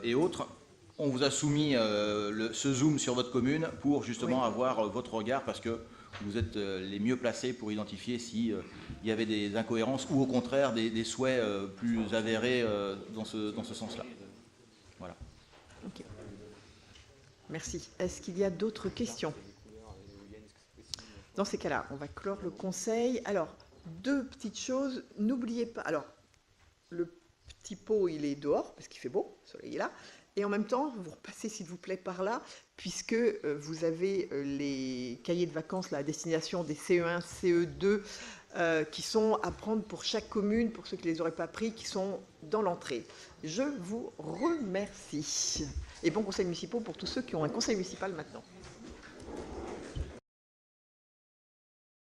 et autres. On vous a soumis ce zoom sur votre commune pour justement avoir votre regard, parce que vous êtes les mieux placés pour identifier s'il y avait des incohérences ou au contraire des souhaits plus avérés dans ce sens-là. Voilà. Okay. Merci. Est-ce qu'il y a d'autres questions? Dans ces cas-là, on va clore le conseil. Alors, deux petites choses. N'oubliez pas, alors, le petit pot, il est dehors, parce qu'il fait beau, le soleil est là. Et en même temps, vous repassez s'il vous plaît par là, puisque vous avez les cahiers de vacances là, à destination des CE1, CE2, qui sont à prendre pour chaque commune, pour ceux qui ne les auraient pas pris, qui sont dans l'entrée. Je vous remercie. Et bon conseil municipal pour tous ceux qui ont un conseil municipal maintenant.